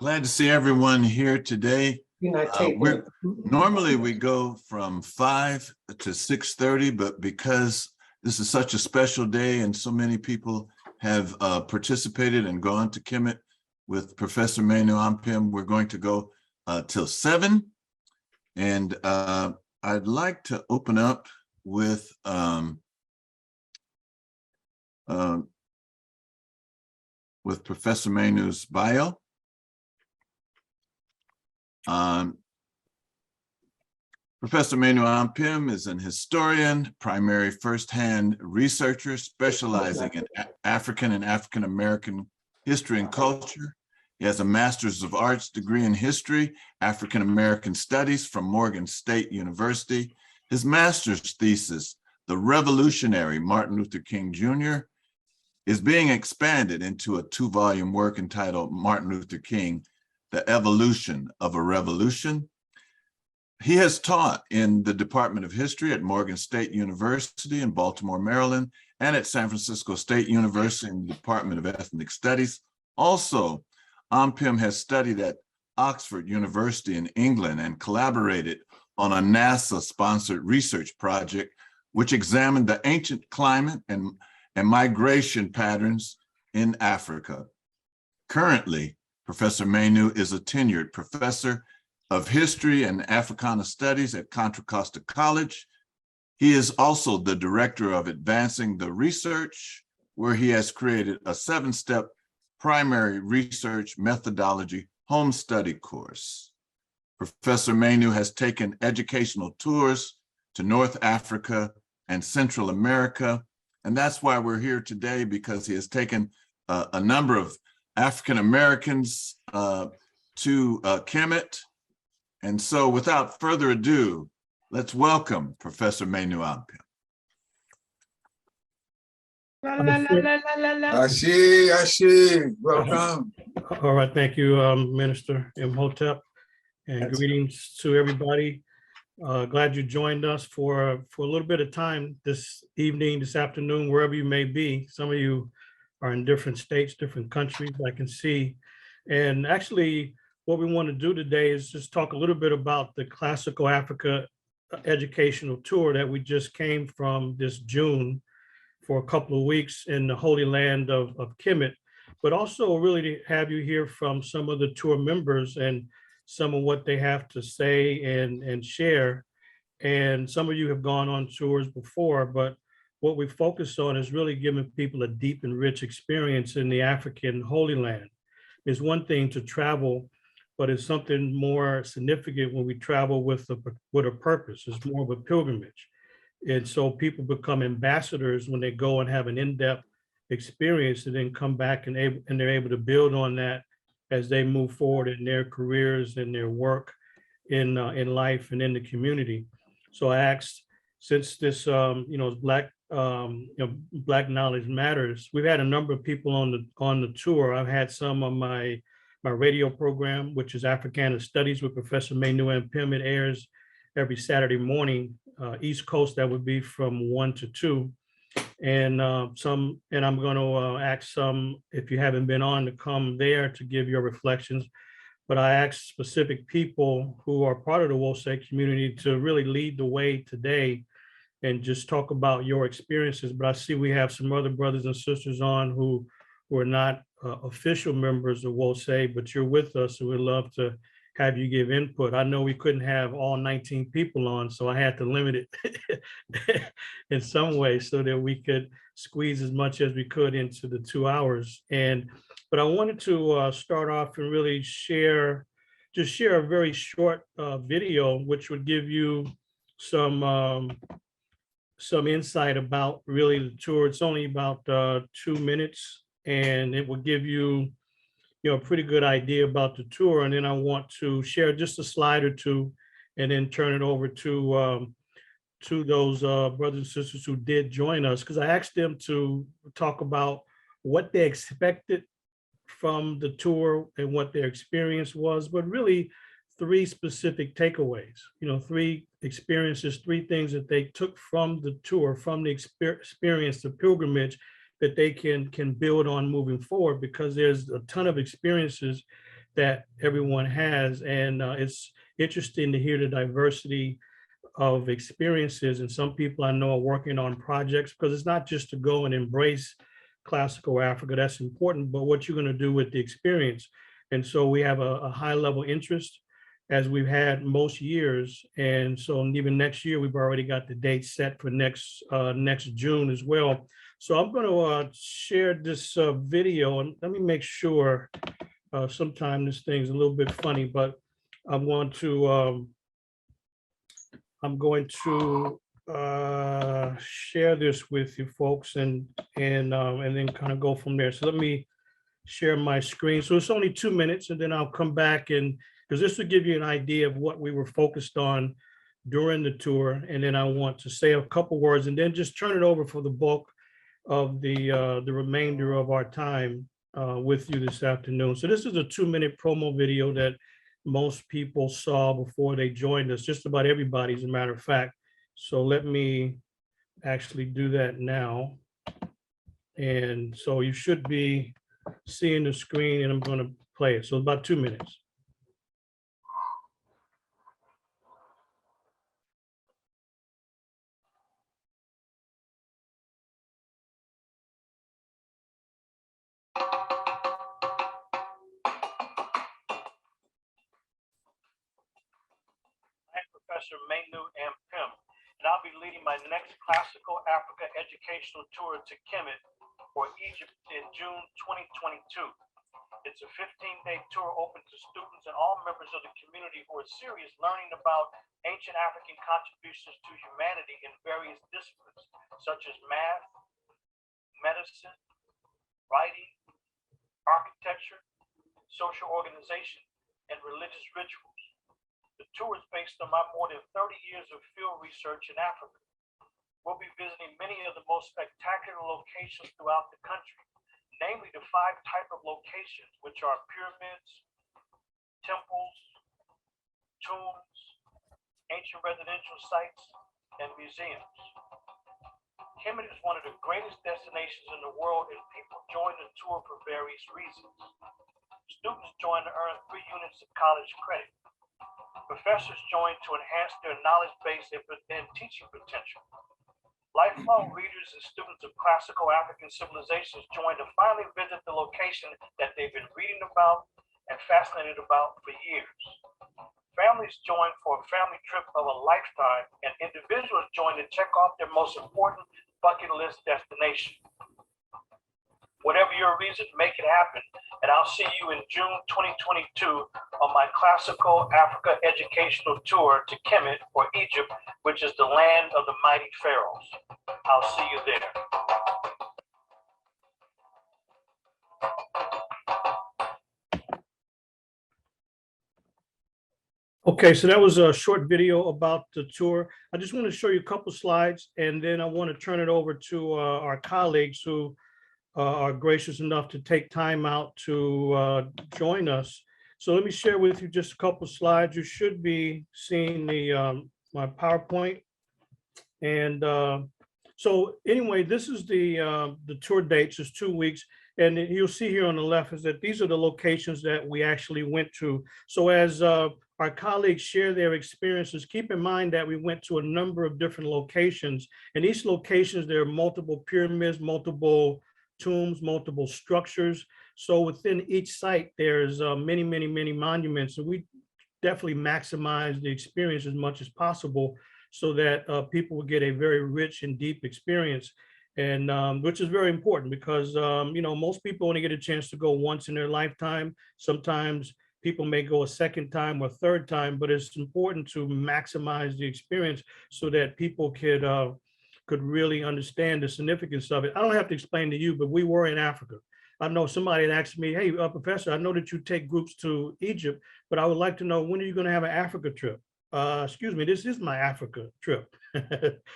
Glad to see everyone here today. Normally we go from 5 to 6:30, but because this is such a special day and so many people have participated and gone to KEMET with Professor Manu Ampim, we're going to go till 7. And I'd like to open up with Professor Manu's bio. Professor Manu Ampim is an historian, primary first-hand researcher specializing in African and African-American history and culture. He has a Master's of Arts degree in history, African-American studies from Morgan State University. His master's thesis, The Revolutionary Martin Luther King Jr., is being expanded into a 2-volume work entitled Martin Luther King, The Evolution of a Revolution. He has taught in the Department of History at Morgan State University in Baltimore, Maryland, and at San Francisco State University in the Department of Ethnic Studies. Also, Ampim has studied at Oxford University in England and collaborated on a NASA-sponsored research project which examined the ancient climate and migration patterns in Africa. Currently, Professor Manu is a tenured professor of history and Africana studies at Contra Costa College. He is also the director of Advancing the Research, where he has created a 7-step primary research methodology home study course. Professor Manu has taken educational tours to North Africa and Central America, and that's why we're here today, because he has taken a number of African Americans to KEMET. And so without further ado, let's welcome Professor Manu Ampim. Ashe, welcome. All right, thank you, Minister Imhotep, and greetings to everybody. Glad you joined us for a little bit of time this evening, this afternoon, wherever you may be. Some of you are in different states, different countries, I can see. And actually, what we want to do today is just talk a little bit about the Classical Africa educational tour that we just came from this June for a couple of weeks in the Holy Land of KEMET, but also really to have you hear from some of the tour members and some of what they have to say and share. And some of you have gone on tours before, but what we focus on is really giving people a deep and rich experience in the African Holy Land. It's one thing to travel, but it's something more significant when we travel with a purpose. It's more of a pilgrimage. And so people become ambassadors when they go and have an in-depth experience and then come back and they're able to build on that as they move forward in their careers and their work in life and in the community. So I asked, since this Black Knowledge Matters, we've had a number of people on the tour. I've had some on my radio program, which is Africana Studies with Professor Manu Ampim. It airs every Saturday morning, East Coast. That would be from 1 to 2. And I'm going to ask some, if you haven't been on, to come there to give your reflections. But I asked specific people who are part of the Wose community to really lead the way today and just talk about your experiences. But I see we have some other brothers and sisters on who are not official members of Wose, but you're with us, so we'd love to have you give input. I know we couldn't have all 19 people on, so I had to limit it in some way so that we could squeeze as much as we could into the 2 hours. But I wanted to start off and really share a very short video, which would give you some insight about really the tour. It's only about 2 minutes, and it will give you a pretty good idea about the tour. And then I want to share just a slide or two and then turn it over to those brothers and sisters who did join us, because I asked them to talk about what they expected from the tour and what their experience was, but really 3 specific takeaways, 3 experiences, 3 things that they took from the tour, from the experience, the pilgrimage, that they can build on moving forward, because there's a ton of experiences that everyone has. And it's interesting to hear the diversity of experiences. And some people I know are working on projects, because it's not just to go and embrace classical Africa, that's important, but what you're going to do with the experience. And so we have a high level interest, as we've had most years. And so even next year, we've already got the date set for next June as well. So I'm going to share this video, and let me make sure. Sometimes this thing's a little bit funny, but I'm going to share this with you folks, and then kind of go from there. So let me share my screen. So it's only 2 minutes, and then I'll come back, and because this will give you an idea of what we were focused on during the tour. And then I want to say a couple words, and then just turn it over for the bulk of the remainder of our time with you this afternoon. So this is a 2-minute promo video that most people saw before they joined us, just about everybody, as a matter of fact. So let me actually do that now. And so you should be seeing the screen, and I'm going to play it. So about 2 minutes. Professor Manu Ampim, and I'll be leading my next Classical Africa educational tour to KEMET for Egypt in June 2022. It's a 15-day tour open to students and all members of the community who are serious learning about ancient African contributions to humanity in various disciplines, such as math, medicine, writing, architecture, social organization, and religious rituals. The tour is based on my more than 30 years of field research in Africa. We'll be visiting many of the most spectacular locations throughout the country, namely the 5 types of locations, which are pyramids, temples, tombs, ancient residential sites, and museums. KEMET is one of the greatest destinations in the world, and people join the tour for various reasons. Students join to earn 3 units of college credit. Professors join to enhance their knowledge base and teaching potential. Lifelong readers and students of classical African civilizations join to finally visit the location that they've been reading about and fascinated about for years. Families join for a family trip of a lifetime, and individuals join to check off their most important bucket list destination. Whatever your reason, make it happen. And I'll see you in June 2022 on my Classical Africa educational tour to KEMET, or Egypt, which is the land of the mighty pharaohs. I'll see you there. Okay, so that was a short video about the tour. I just want to show you a couple slides, and then I want to turn it over to our colleagues who are gracious enough to take time out to join us. So let me share with you just a couple slides. You should be seeing the my PowerPoint. And so anyway, this is the tour dates. It's 2 weeks. And you'll see here on the left is that these are the locations that we actually went to. So as our colleagues share their experiences, keep in mind that we went to a number of different locations. And each locations, there are multiple pyramids, multiple tombs, multiple structures. So within each site, there's many, many, many monuments. So we definitely maximize the experience as much as possible so that people will get a very rich and deep experience. And which is very important because, you know, most people only get a chance to go once in their lifetime. Sometimes people may go a second time or third time, but it's important to maximize the experience so that people could really understand the significance of it. I don't have to explain to you, but we were in Africa. I know somebody had asked me, hey, Professor, I know that you take groups to Egypt, but I would like to know, when are you going to have an Africa trip? Excuse me, this is my Africa trip.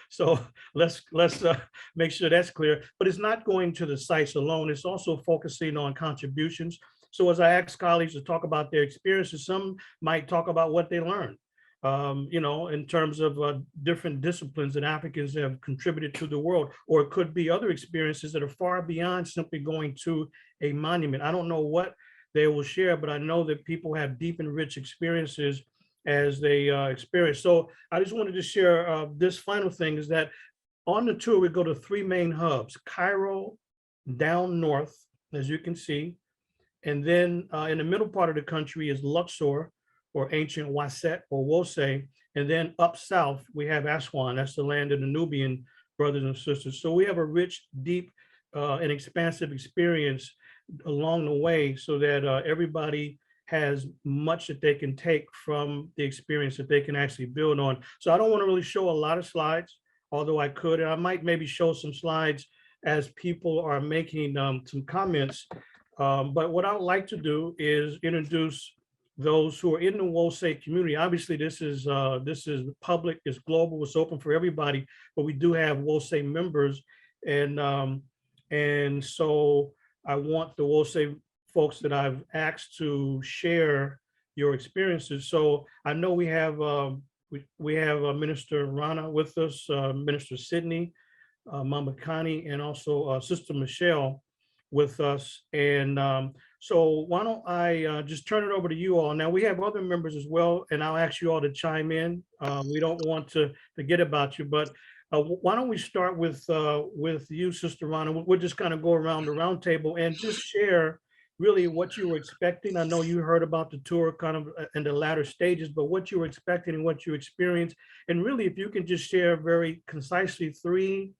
So let's make sure that's clear. But it's not going to the sites alone. It's also focusing on contributions. So as I ask colleagues to talk about their experiences, some might talk about what they learned. You know, in terms of different disciplines that Africans have contributed to the world, or it could be other experiences that are far beyond simply going to a monument. I don't know what they will share, but I know that people have deep and rich experiences as they experience. So I just wanted to share this final thing is that on the tour, we go to three main hubs: Cairo, down north, as you can see. And then in the middle part of the country is Luxor, or ancient Waset or Wose. And then up south, we have Aswan. That's the land of the Nubian brothers and sisters. So we have a rich, deep, and expansive experience along the way so that everybody has much that they can take from the experience that they can actually build on. So I don't want to really show a lot of slides, although I could. And I might maybe show some slides as people are making some comments. But what I would like to do is introduce those who are in the Wose community. Obviously, this is public, it's global, it's open for everybody, but we do have Wose members. And so I want the Wose folks that I've asked to share your experiences. So I know we have Minister Rana with us, Minister Sydney, Mama Connie, and also Sister Michelle with us. And so why don't I just turn it over to you all. Now we have other members as well, and I'll ask you all to chime in. We don't want to forget about you, but why don't we start with you, Sister Rana? We'll just kind of go around the round table and just share really what you were expecting. I know you heard about the tour kind of in the latter stages, but what you were expecting and what you experienced. And really, if you can just share very concisely three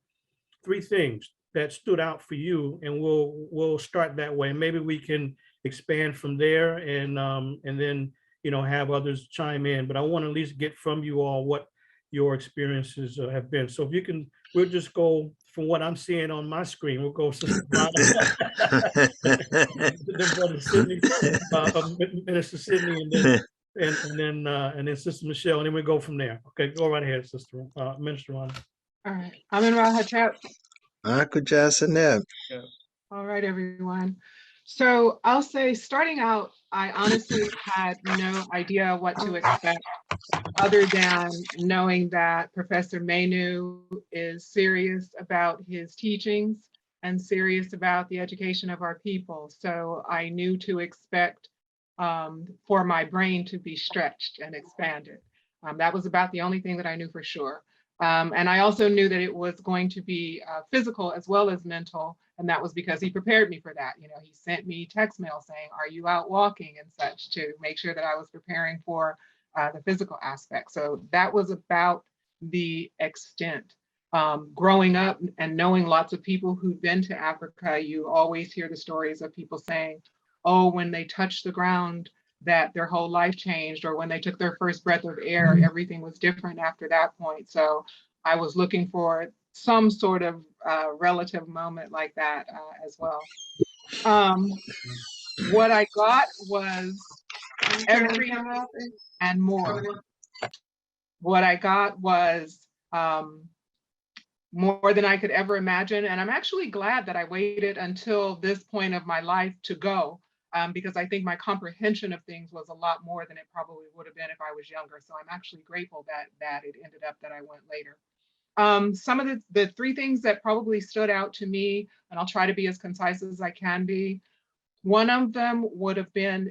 things that stood out for you, and we'll start that way. And maybe we can expand from there, and then have others chime in. But I want to at least get from you all what your experiences have been. So if you can, we'll just go from what I'm seeing on my screen. We'll go Sister then Brother Sydney, Minister Sydney, and then Sister Michelle, and then we go from there. Okay, go right ahead, Sister Minister Rana. All right, I'm in Rahatep. Akujasaneb. All right, everyone. So I'll say, starting out, I honestly had no idea what to expect, other than knowing that Professor Manu is serious about his teachings and serious about the education of our people. So I knew to expect for my brain to be stretched and expanded. That was about the only thing that I knew for sure. And I also knew that it was going to be physical as well as mental. And that was because he prepared me for that. He sent me text mail saying, "Are you out walking?" and such, to make sure that I was preparing for the physical aspect. So that was about the extent. Growing up and knowing lots of people who'd been to Africa, you always hear the stories of people saying, oh, when they touched the ground, that their whole life changed, or when they took their first breath of air, everything was different after that point. So I was looking for some sort of relative moment like that as well. What I got was everything and more. What I got was more than I could ever imagine. And I'm actually glad that I waited until this point of my life to go. Because I think my comprehension of things was a lot more than it probably would have been if I was younger. So I'm actually grateful that it ended up that I went later. Some of the three things that probably stood out to me, and I'll try to be as concise as I can be. One of them would have been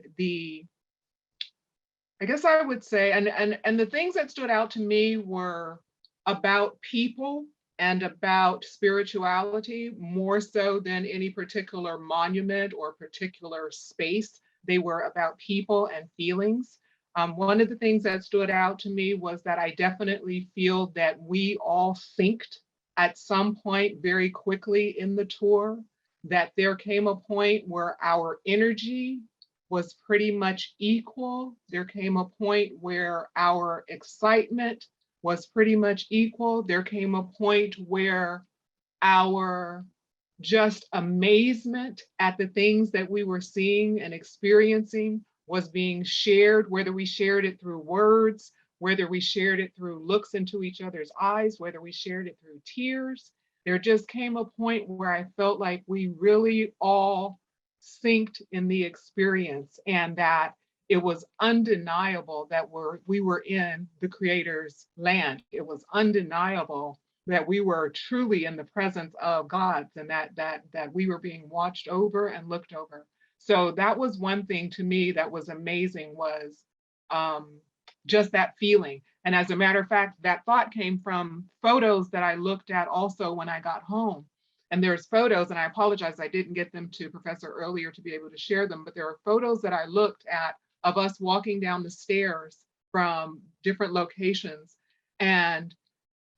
I guess I would say, and the things that stood out to me were about people and about spirituality, more so than any particular monument or particular space. They were about people and feelings. One of the things that stood out to me was that I definitely feel that we all synced at some point very quickly in the tour, that there came a point where our energy was pretty much equal. There came a point where our excitement was pretty much equal. There came a point where our just amazement at the things that we were seeing and experiencing was being shared, whether we shared it through words, whether we shared it through looks into each other's eyes, whether we shared it through tears. There just came a point where I felt like we really all synced in the experience, and that it was undeniable that we were in the Creator's land. It was undeniable that we were truly in the presence of God, and that we were being watched over and looked over. So that was one thing to me that was amazing, was just that feeling. And as a matter of fact, that thought came from photos that I looked at also when I got home. And there's photos, and I apologize, I didn't get them to Professor earlier to be able to share them, but there are photos that I looked at of us walking down the stairs from different locations. And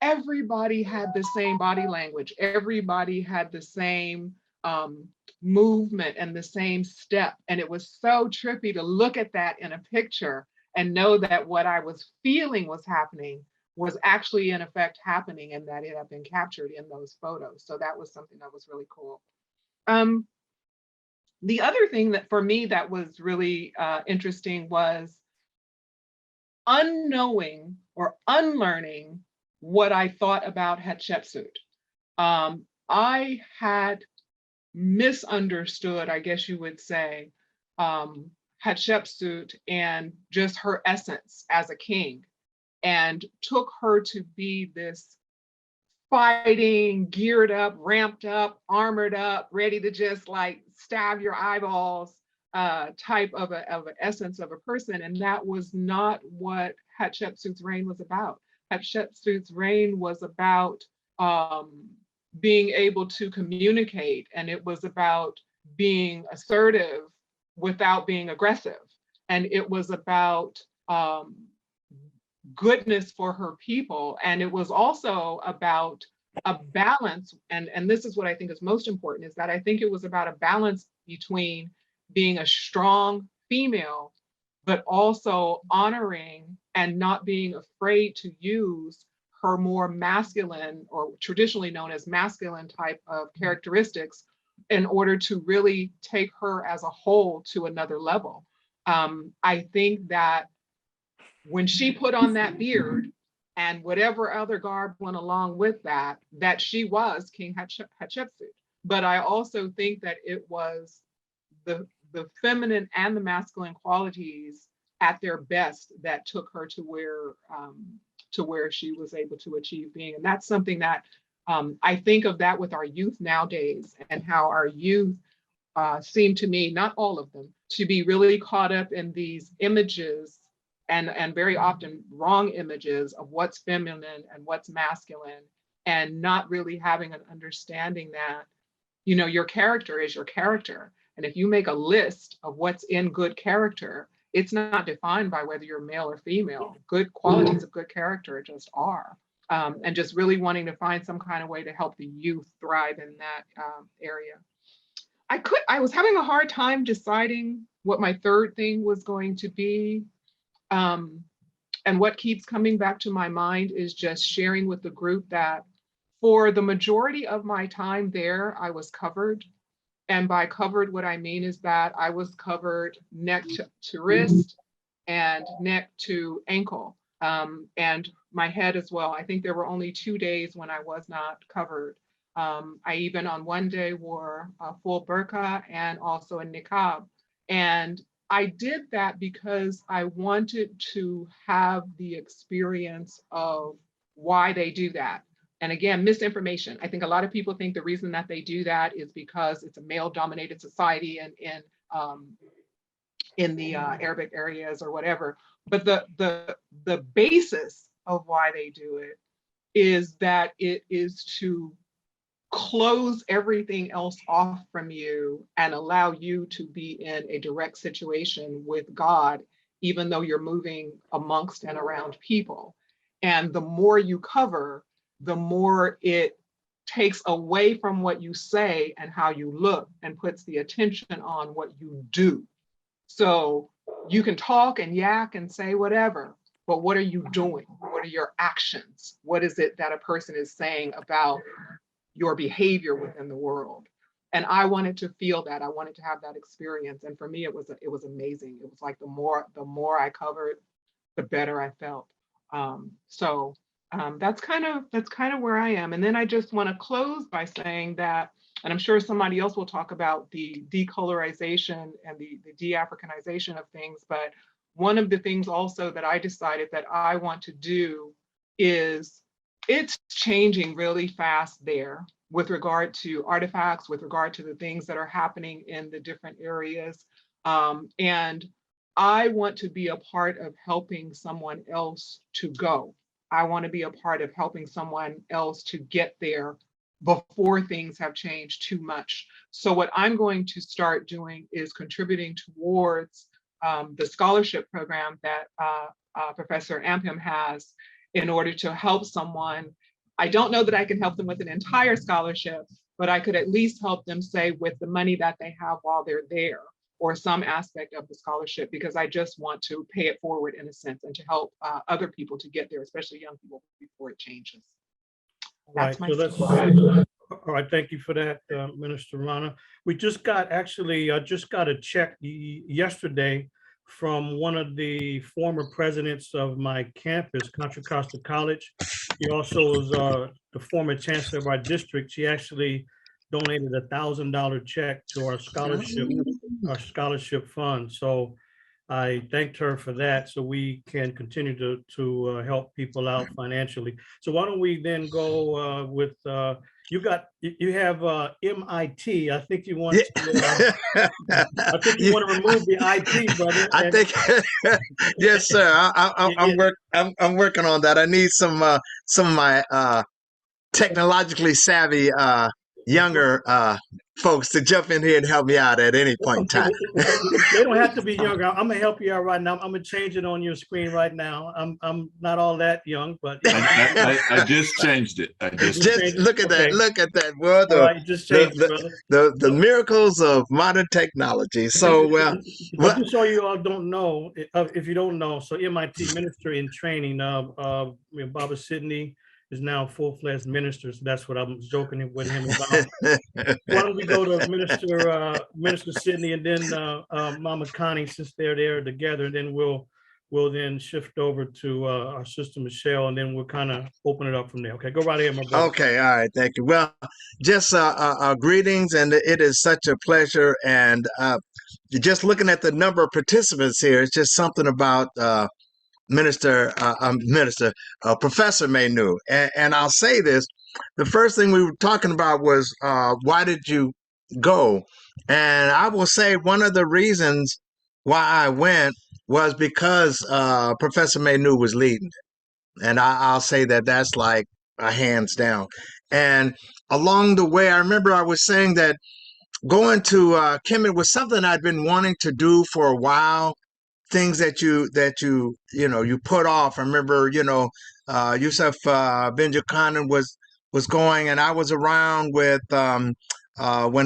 everybody had the same body language. Everybody had the same movement and the same step. And it was so trippy to look at that in a picture and know that what I was feeling was happening was actually in effect happening, and that it had been captured in those photos. So that was something that was really cool. The other thing that for me that was really interesting was unknowing or unlearning what I thought about Hatshepsut. I had misunderstood, I guess you would say, Hatshepsut and just her essence as a king, and took her to be this fighting, geared up, ramped up, armored up, ready to just like stab your eyeballs type of an essence of a person. And that was not what Hatshepsut's reign was about. Hatshepsut's reign was about being able to communicate, and it was about being assertive without being aggressive. And it was about goodness for her people. And it was also about a balance. And this is what I think is most important, is that I think it was about a balance between being a strong female, but also honoring and not being afraid to use her more masculine, or traditionally known as masculine, type of characteristics in order to really take her as a whole to another level. I think that when she put on that beard and whatever other garb went along with that, that she was King Hatshepsut. But I also think that it was the feminine and the masculine qualities at their best that took her to where she was able to achieve being. And that's something that I think of that with our youth nowadays, and how our youth seem to me, not all of them, to be really caught up in these images, and very often wrong images of what's feminine and what's masculine, and not really having an understanding that, you know, your character is your character. And if you make a list of what's in good character, it's not defined by whether you're male or female. Good qualities of good character just are. And just really wanting to find some kind of way to help the youth thrive in that area. I was having a hard time deciding what my third thing was going to be. And what keeps coming back to my mind is just sharing with the group that for the majority of my time there, I was covered. And by covered, what I mean is that I was covered neck to wrist and neck to ankle, and my head as well. I think there were only 2 days when I was not covered. I even on one day wore a full burqa and also a niqab. And I did that because I wanted to have the experience of why they do that. And again, misinformation. I think a lot of people think the reason that they do that is because it's a male-dominated society and in the Arabic areas or whatever. But the basis of why they do it is that it is to close everything else off from you and allow you to be in a direct situation with God, even though you're moving amongst and around people. And the more you cover, the more it takes away from what you say and how you look, and puts the attention on what you do. So you can talk and yak and say whatever, but what are you doing? What are your actions? What is it that a person is saying about your behavior within the world? And I wanted to feel that. I wanted to have that experience. And for me, it was amazing. It was like the more I covered, the better I felt. That's kind of where I am. And then I just want to close by saying that, and I'm sure somebody else will talk about the decolorization and the de-Africanization of things, but one of the things also that I decided that I want to do is, it's changing really fast there. with regard to artifacts, with regard to the things that are happening in the different areas. And I want to be a part of helping someone else to go. I want to be a part of helping someone else to get there before things have changed too much. So what I'm going to start doing is contributing towards the scholarship program that Professor Ampim has in order to help someone. I don't know that I can help them with an entire scholarship, but I could at least help them, say, with the money that they have while they're there, or some aspect of the scholarship, because I just want to pay it forward in a sense and to help other people to get there, especially young people, before it changes. Right. That's So my that's all right. Thank you for that, Minister Rana. We just got, actually, I just got a check yesterday from one of the former presidents of my campus, Contra Costa College. He also is the former chancellor of our district. She actually donated $1,000 check to our scholarship fund. So I thanked her for that, so we can continue to help people out financially. So why don't we then go with you have MIT. I think you want to, I think you want to remove the IT, brother. I think, yes, sir. I'm working on that. I need some of my technologically savvy younger folks to jump in here and help me out at any point in time. They don't have to be younger. I'm gonna help you out right now. I'm gonna change it on your screen right now. I'm not all that young, but I just changed it. Just look at that. Look at that. Well, the miracles of modern technology. So, but just so you all don't know, if you don't know, so MIT Minister in Training, Baba Sidney is now a full-fledged minister. So that's what I'm joking with him about. Why don't we go to Minister Sidney and then Mama Connie, since they're there together, and then we'll then shift over to our sister Michelle, and then we'll kind of open it up from there. Okay, go right ahead, my brother. Okay, all right, thank you. Well, just greetings, and it is such a pleasure. And just looking at the number of participants here, it's just something about Professor Manu. And I'll say this, the first thing we were talking about was why did you go? And I will say one of the reasons why I went was because Professor Manu was leading it. And I'll say that that's like a hands down. And along the way, I remember I was saying that going to KEMET was something I'd been wanting to do for a while. Things that you put off. I remember, Yusuf Benjamin was going, and I was around with when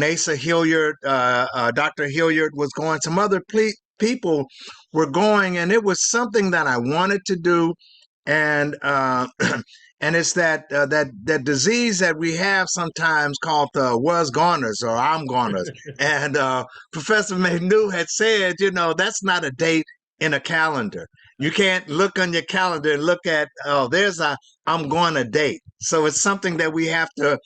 Asa Hilliard, Dr. Hilliard was going. Some other people were going, and it was something that I wanted to do, and and it's that disease that we have sometimes called the was goners or I'm goners. And Professor Manu had said, that's not a date in a calendar. You can't look on your calendar and look at, there's I'm going a date. So it's something that we have to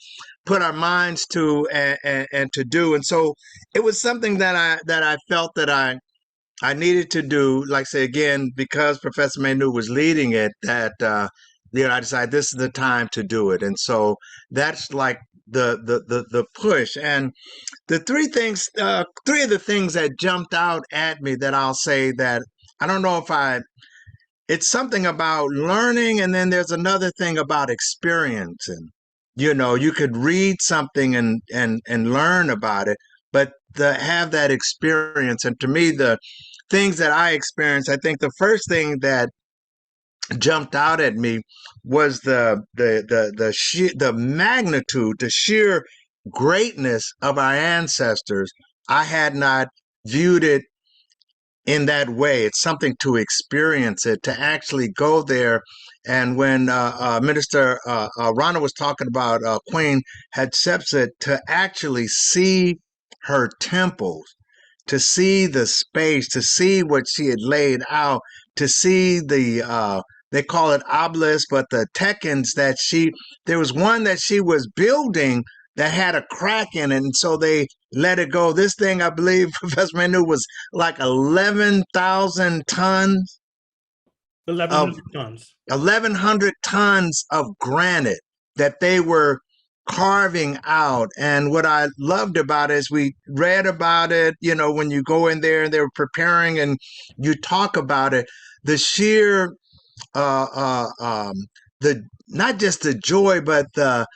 put our minds to and to do. And so it was something that I felt that I needed to do, like say again, because Professor Manu was leading it, that I decided this is the time to do it. And so that's like the push. And the three of the things that jumped out at me that I'll say that I don't know if it's something about learning, and then there's another thing about experiencing. You could read something and learn about it, but to have that experience. And to me, the things that I experienced, I think the first thing that jumped out at me was the magnitude, the sheer greatness of our ancestors. I had not viewed it in that way. It's something to experience it, to actually go there. And when Minister Rana was talking about Queen Hatshepsut, to actually see her temples, to see the space, to see what she had laid out, to see the they call it obelisk, but the tekens that there was one that she was building that had a crack in it, and so they let it go. This thing, I believe, Professor Manu, was like 11,000 tons. 1,100 tons. 1,100 tons of granite that they were carving out. And what I loved about it is we read about it, when you go in there and they were preparing and you talk about it, the sheer, the not just the joy, but the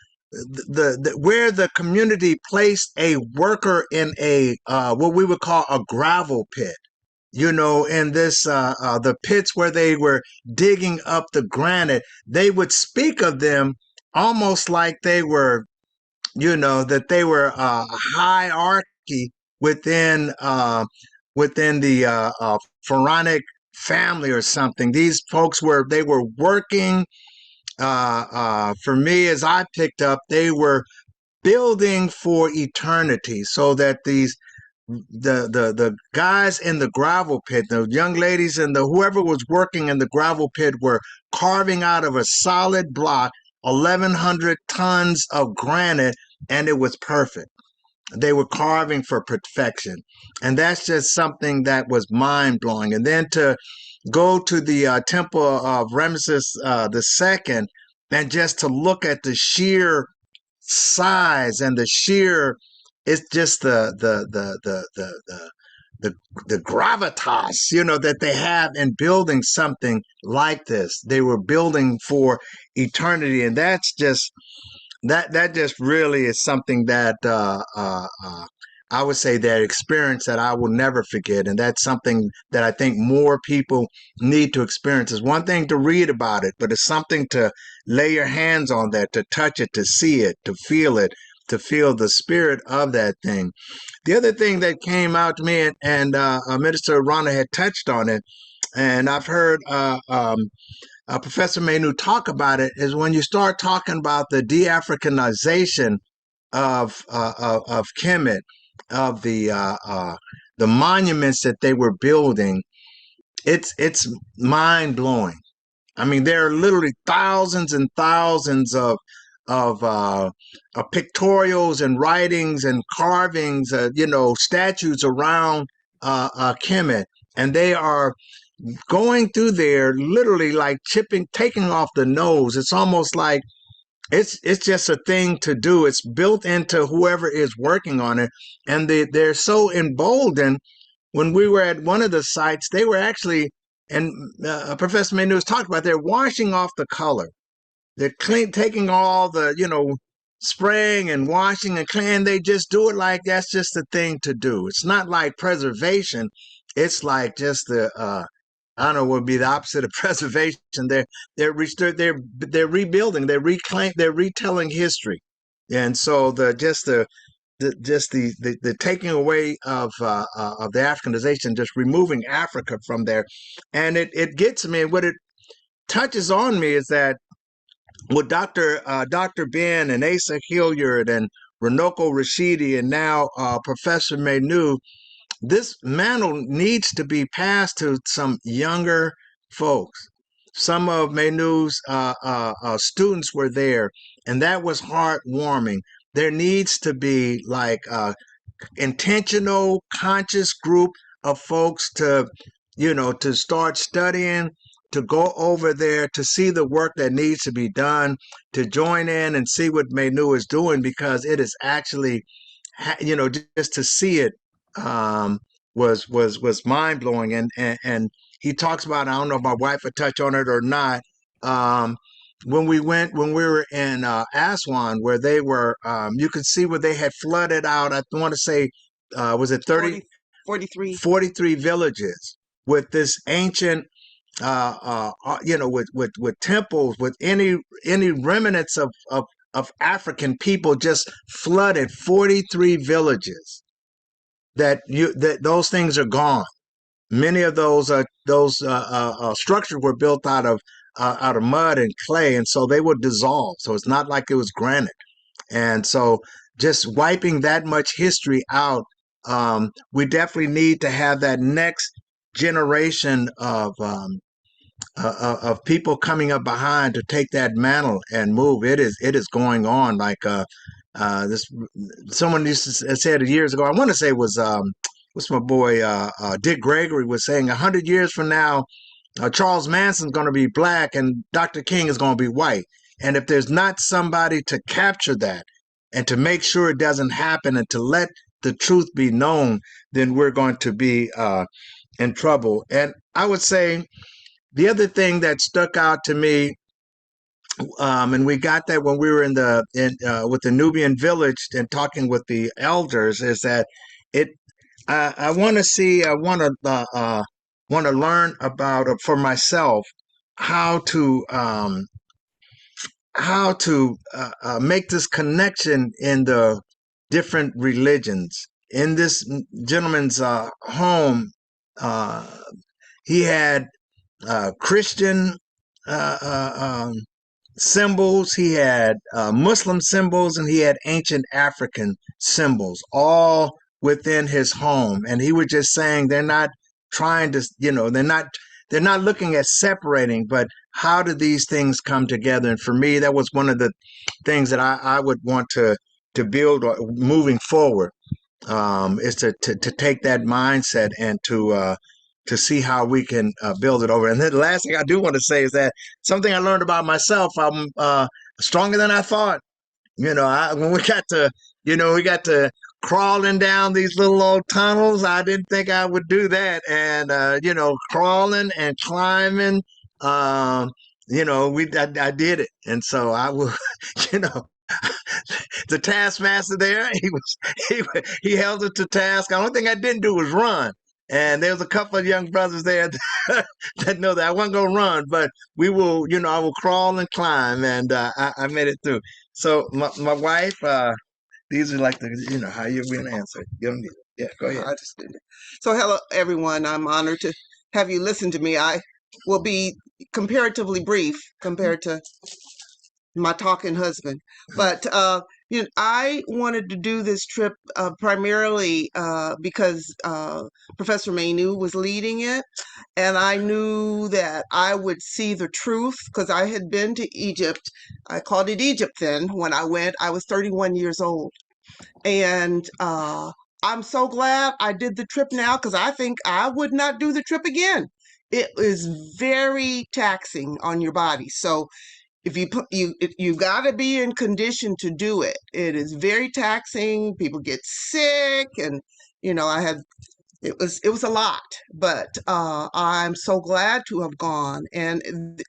where the community placed a worker in a what we would call a gravel pit, in this the pits where they were digging up the granite. They would speak of them almost like they were, that they were a hierarchy within within the pharaonic family or something. These folks they were working. For me, as I picked up, they were building for eternity, so that the guys in the gravel pit, the young ladies and whoever was working in the gravel pit were carving out of a solid block 1,100 tons of granite, and it was perfect. They were carving for perfection, and that's just something that was mind blowing. And then to go to the temple of Ramesses the second, and just to look at the sheer size and the sheer, it's just the gravitas, that they have in building something like this. They were building for eternity, and that's just that just really is something that I would say that experience that I will never forget. And that's something that I think more people need to experience. It's one thing to read about it, but it's something to lay your hands on that, to touch it, to see it, to feel the spirit of that thing. The other thing that came out to me, and Minister Rana had touched on it, and I've heard Professor Manu talk about it, is when you start talking about the de-Africanization of Kemet, of the monuments that they were building. It's mind blowing. I mean, there are literally thousands and thousands of pictorials and writings and carvings, statues around Kemet, and they are going through there literally like taking off the nose. It's almost like it's just a thing to do. It's built into whoever is working on it, and they're so emboldened. When we were at one of the sites, they were actually, and Professor Manu was talking about, they're washing off the color. They're taking all the, spraying and washing and cleaning. They just do it like that's just the thing to do. It's not like preservation. It's like just I don't know what would be the opposite of preservation. They're rebuilding, they're retelling history, and so the taking away of the Africanization, just removing Africa from there, and it gets me. And what it touches on me is that with Dr. Ben and Asa Hilliard and Runoko Rashidi and now Professor Manu, this mantle needs to be passed to some younger folks. Some of Manu's students were there, and that was heartwarming. There needs to be like intentional, conscious group of folks to start studying, to go over there, to see the work that needs to be done, to join in and see what Manu is doing, because it is actually, just to see it was mind blowing. And he talks about, I don't know if my wife would touch on it or not. When we were in Aswan, where they were, you could see where they had flooded out. I want to say, was it 43 villages with this ancient, with temples, with any remnants of African people, just flooded 43 villages. That those things are gone. Many of those structures were built out of mud and clay, and so they would dissolve. So it's not like it was granite. And so just wiping that much history out, we definitely need to have that next generation of people coming up behind to take that mantle and move. It is going on like this. Someone used to said it years ago. I want to say it was what's my boy Dick Gregory was saying 100 years from now, Charles Manson's going to be black and Dr. King is going to be white. And if there's not somebody to capture that and to make sure it doesn't happen and to let the truth be known, then we're going to be in trouble. And I would say the other thing that stuck out to me, and we got that when we were with the Nubian village and talking with the elders, is that it. I want to see. I want to learn about for myself how to make this connection in the different religions. In this gentleman's home, he had Christian symbols, he had Muslim symbols, and he had ancient African symbols, all within his home. And he was just saying they're not trying to, they're not looking at separating, but how do these things come together? And for me, that was one of the things that I would want to build moving forward, is to take that mindset and to see how we can build it over. And then the last thing I do want to say is that something I learned about myself, I'm stronger than I thought. When we got to crawling down these little old tunnels, I didn't think I would do that. And, crawling and climbing, I did it. And so I will, the taskmaster there, he held it to task. The only thing I didn't do was run. And there was a couple of young brothers there that know that I wasn't going to run, but we will, I will crawl and climb, and I made it through. So my wife, these are like how you're going to answer. You don't need it. Yeah, go ahead. I just did it. So hello, everyone. I'm honored to have you listen to me. I will be comparatively brief compared to my talking husband. But I wanted to do this trip primarily because Professor Manu was leading it, and I knew that I would see the truth because I had been to Egypt. I called it Egypt then. When I went, I was 31 years old. And I'm so glad I did the trip now because I think I would not do the trip again. It is very taxing on your body. So if you got to be in condition to do it. It is very taxing. People get sick, and it was a lot. But I'm so glad to have gone. And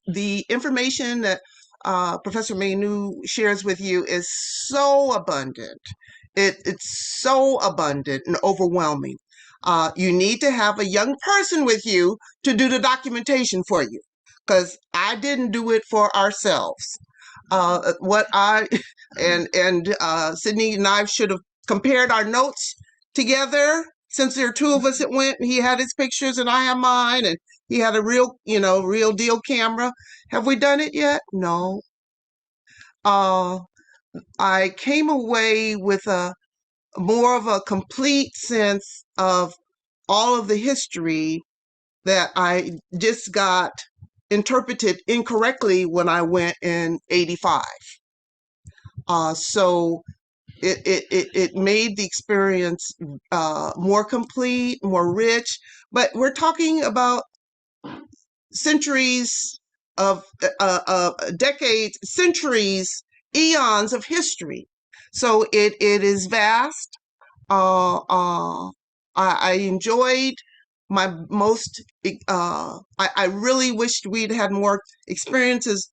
the information that Professor Manu shares with you is so abundant. It's so abundant and overwhelming. You need to have a young person with you to do the documentation for you, because I didn't do it for ourselves. Sydney and I should have compared our notes together, since there are two of us that went. He had his pictures and I have mine, and he had a real deal camera. Have we done it yet? No. I came away with more of a complete sense of all of the history that I just got interpreted incorrectly when I went in '85. So it made the experience more complete, more rich. But we're talking about centuries of decades, centuries, eons of history. So it is vast. I enjoyed my most, I really wished we'd had more experiences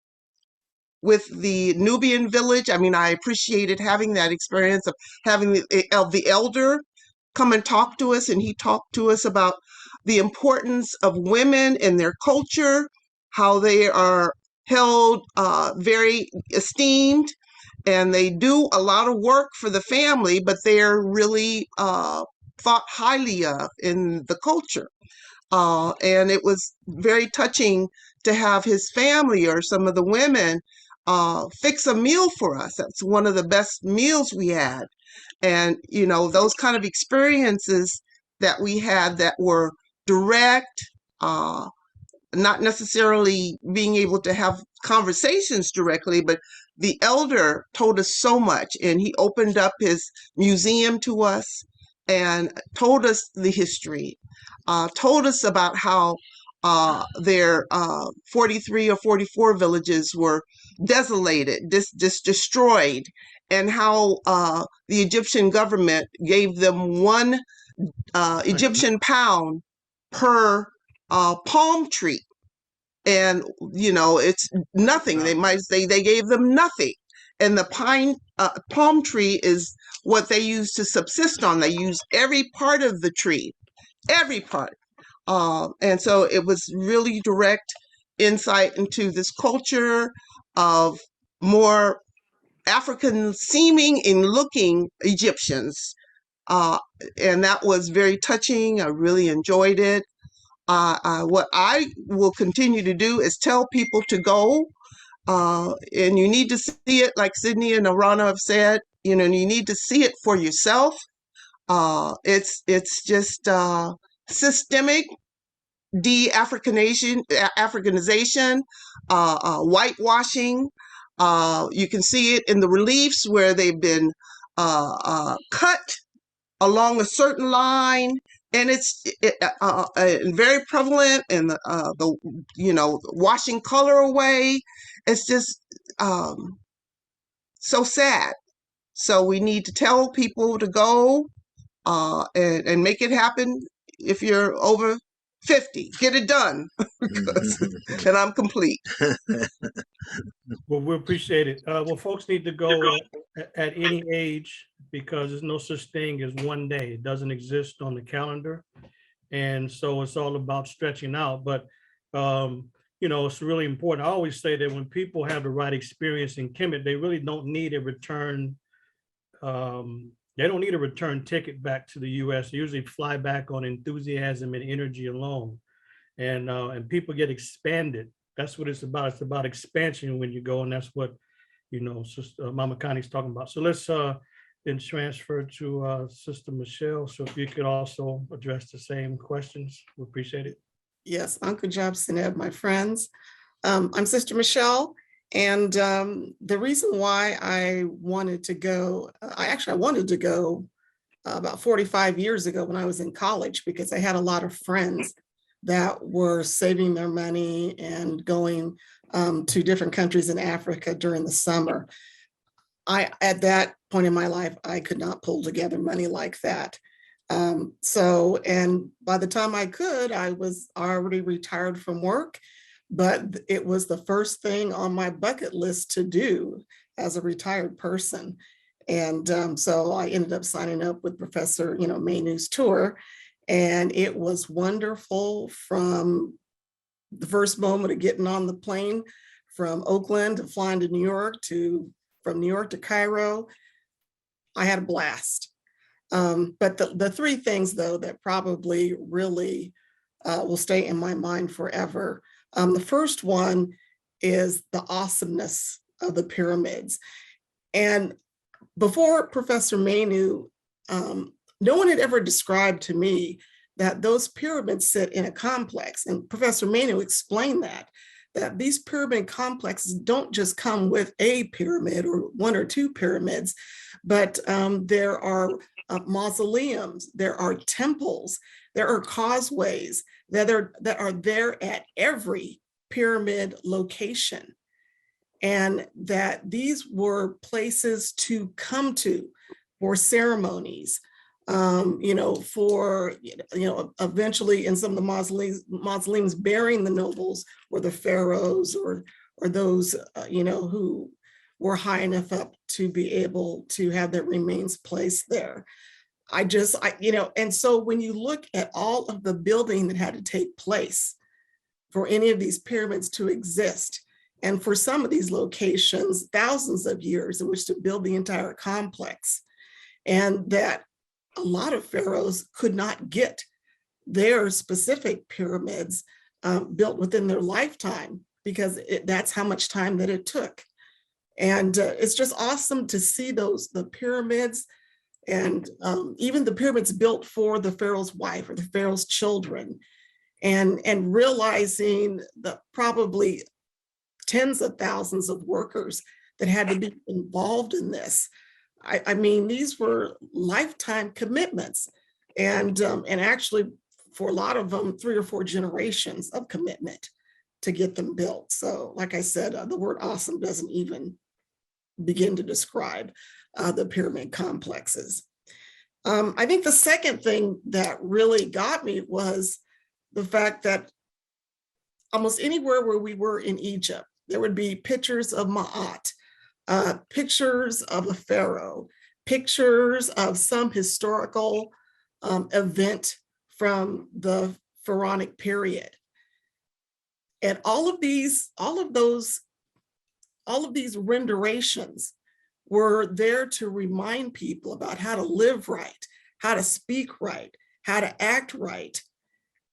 with the Nubian village. I mean, I appreciated having that experience of having the elder come and talk to us, and he talked to us about the importance of women in their culture, how they are held very esteemed, and they do a lot of work for the family, but they're really thought highly of in the culture. And it was very touching to have his family or some of the women fix a meal for us. That's one of the best meals we had. And, those kind of experiences that we had that were direct, not necessarily being able to have conversations directly, but the elder told us so much, and he opened up his museum to us and told us the history, told us about how their 43 or 44 villages were desolated, destroyed, and how the Egyptian government gave them one Egyptian pound per palm tree. And, it's nothing. They might say they gave them nothing. And the palm tree is what they use to subsist on. They use every part of the tree, every part. And so it was really direct insight into this culture of more African seeming and looking Egyptians. And that was very touching. I really enjoyed it. What I will continue to do is tell people to go, and you need to see it, like Sydney and Arana have said. You need to see it for yourself. It's just systemic Africanization, whitewashing. You can see it in the reliefs where they've been cut along a certain line, and it's very prevalent in the washing color away. It's just so sad. So we need to tell people to go and make it happen. If you're over 50, get it done. And I'm complete. Well, we appreciate it. Well, folks need to go at any age, because there's no such thing as one day. It doesn't exist on the calendar. And so it's all about stretching out. But, it's really important. I always say that when people have the right experience in KEMET, they really don't need a return. They don't need a return ticket back to the US. They usually fly back on enthusiasm and energy alone. And people get expanded. That's what it's about. It's about expansion when you go, and that's what, Sister Mama Connie's talking about. So let's then transfer to Sister Michelle. So if you could also address the same questions, we appreciate it. Yes, Uncle Job Seneb, my friends. I'm Sister Michelle, and the reason why I wanted to go, I wanted to go about 45 years ago when I was in college, because I had a lot of friends that were saving their money and going to different countries in Africa during the summer. At that point in my life, I could not pull together money like that. And by the time I could, I was already retired from work, but it was the first thing on my bucket list to do as a retired person. And so I ended up signing up with Professor, Manu's tour. And it was wonderful from the first moment of getting on the plane from Oakland to flying to New York, from New York to Cairo. I had a blast. But the three things, though, that probably really will stay in my mind forever. The first one is the awesomeness of the pyramids. And before Professor Manu, no one had ever described to me that those pyramids sit in a complex. And Professor Manu explained that these pyramid complexes don't just come with a pyramid or one or two pyramids, but there are mausoleums, there are temples, there are causeways that are there at every pyramid location. And that these were places to come to for ceremonies, for, eventually in some of the mausoleums bearing the nobles or the pharaohs or those, who were high enough up to be able to have their remains placed there. And so when you look at all of the building that had to take place for any of these pyramids to exist, and for some of these locations, thousands of years in which to build the entire complex, and that a lot of pharaohs could not get their specific pyramids built within their lifetime, because that's how much time that it took. And it's just awesome to see the pyramids, and even the pyramids built for the pharaoh's wife or the pharaoh's children, and realizing that probably tens of thousands of workers that had to be involved in this. I mean, these were lifetime commitments. And actually, for a lot of them, 3 or 4 generations of commitment to get them built. So like I said, the word awesome doesn't even begin to describe the pyramid complexes. I think the second thing that really got me was the fact that almost anywhere where we were in Egypt, there would be pictures of Ma'at, pictures of a pharaoh, pictures of some historical event from the pharaonic period. And all of these renditions were there to remind people about how to live right, how to speak right, how to act right.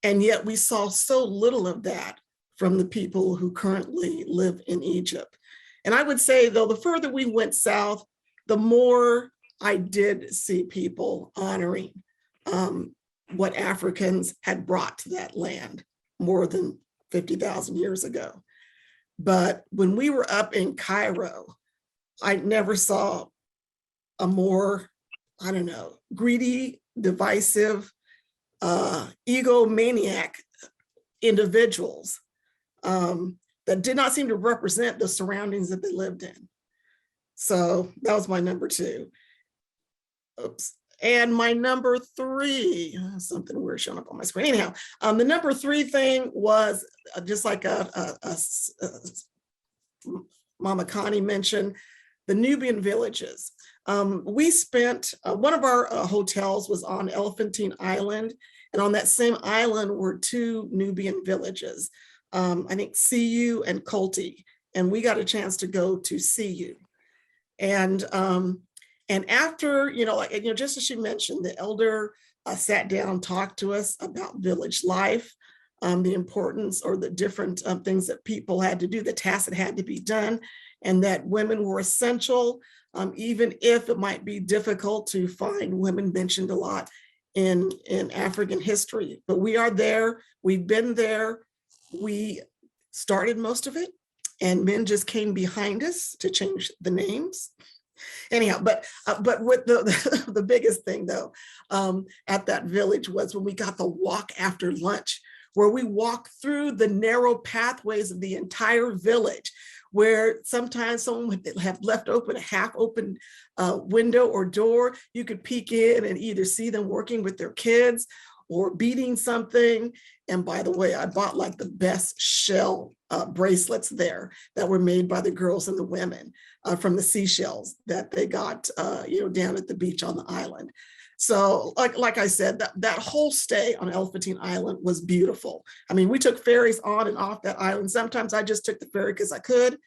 And yet we saw so little of that from the people who currently live in Egypt. And I would say, though, the further we went south, the more I did see people honoring what Africans had brought to that land more than 50,000 years ago. But when we were up in Cairo, I never saw a more, I don't know, greedy, divisive, egomaniac individuals that did not seem to represent the surroundings that they lived in. So that was my number 2. Oops. And my number 3, something weird showing up on my screen. Anyhow, the number 3 thing was just like Mama Connie mentioned, the Nubian Villages. We spent, one of our hotels was on Elephantine Island, and on that same island were 2 Nubian villages, I think Siyu and Kolti, and we got a chance to go to Siyu. And after, just as she mentioned, the elder sat down, talked to us about village life, the importance or the different things that people had to do, the tasks that had to be done, and that women were essential, even if it might be difficult to find women mentioned a lot in African history. But we are there, we've been there, we started most of it, and men just came behind us to change the names. Anyhow, but with the biggest thing though, at that village was when we got the walk after lunch, where we walked through the narrow pathways of the entire village, where sometimes someone would have left open a half open window or door. You could peek in and either see them working with their kids or beating something. And by the way, I bought like the best shell bracelets there that were made by the girls and the women from the seashells that they got down at the beach on the island. So like I said, that whole stay on Elephantine Island was beautiful. I mean, we took ferries on and off that island. Sometimes I just took the ferry because I could,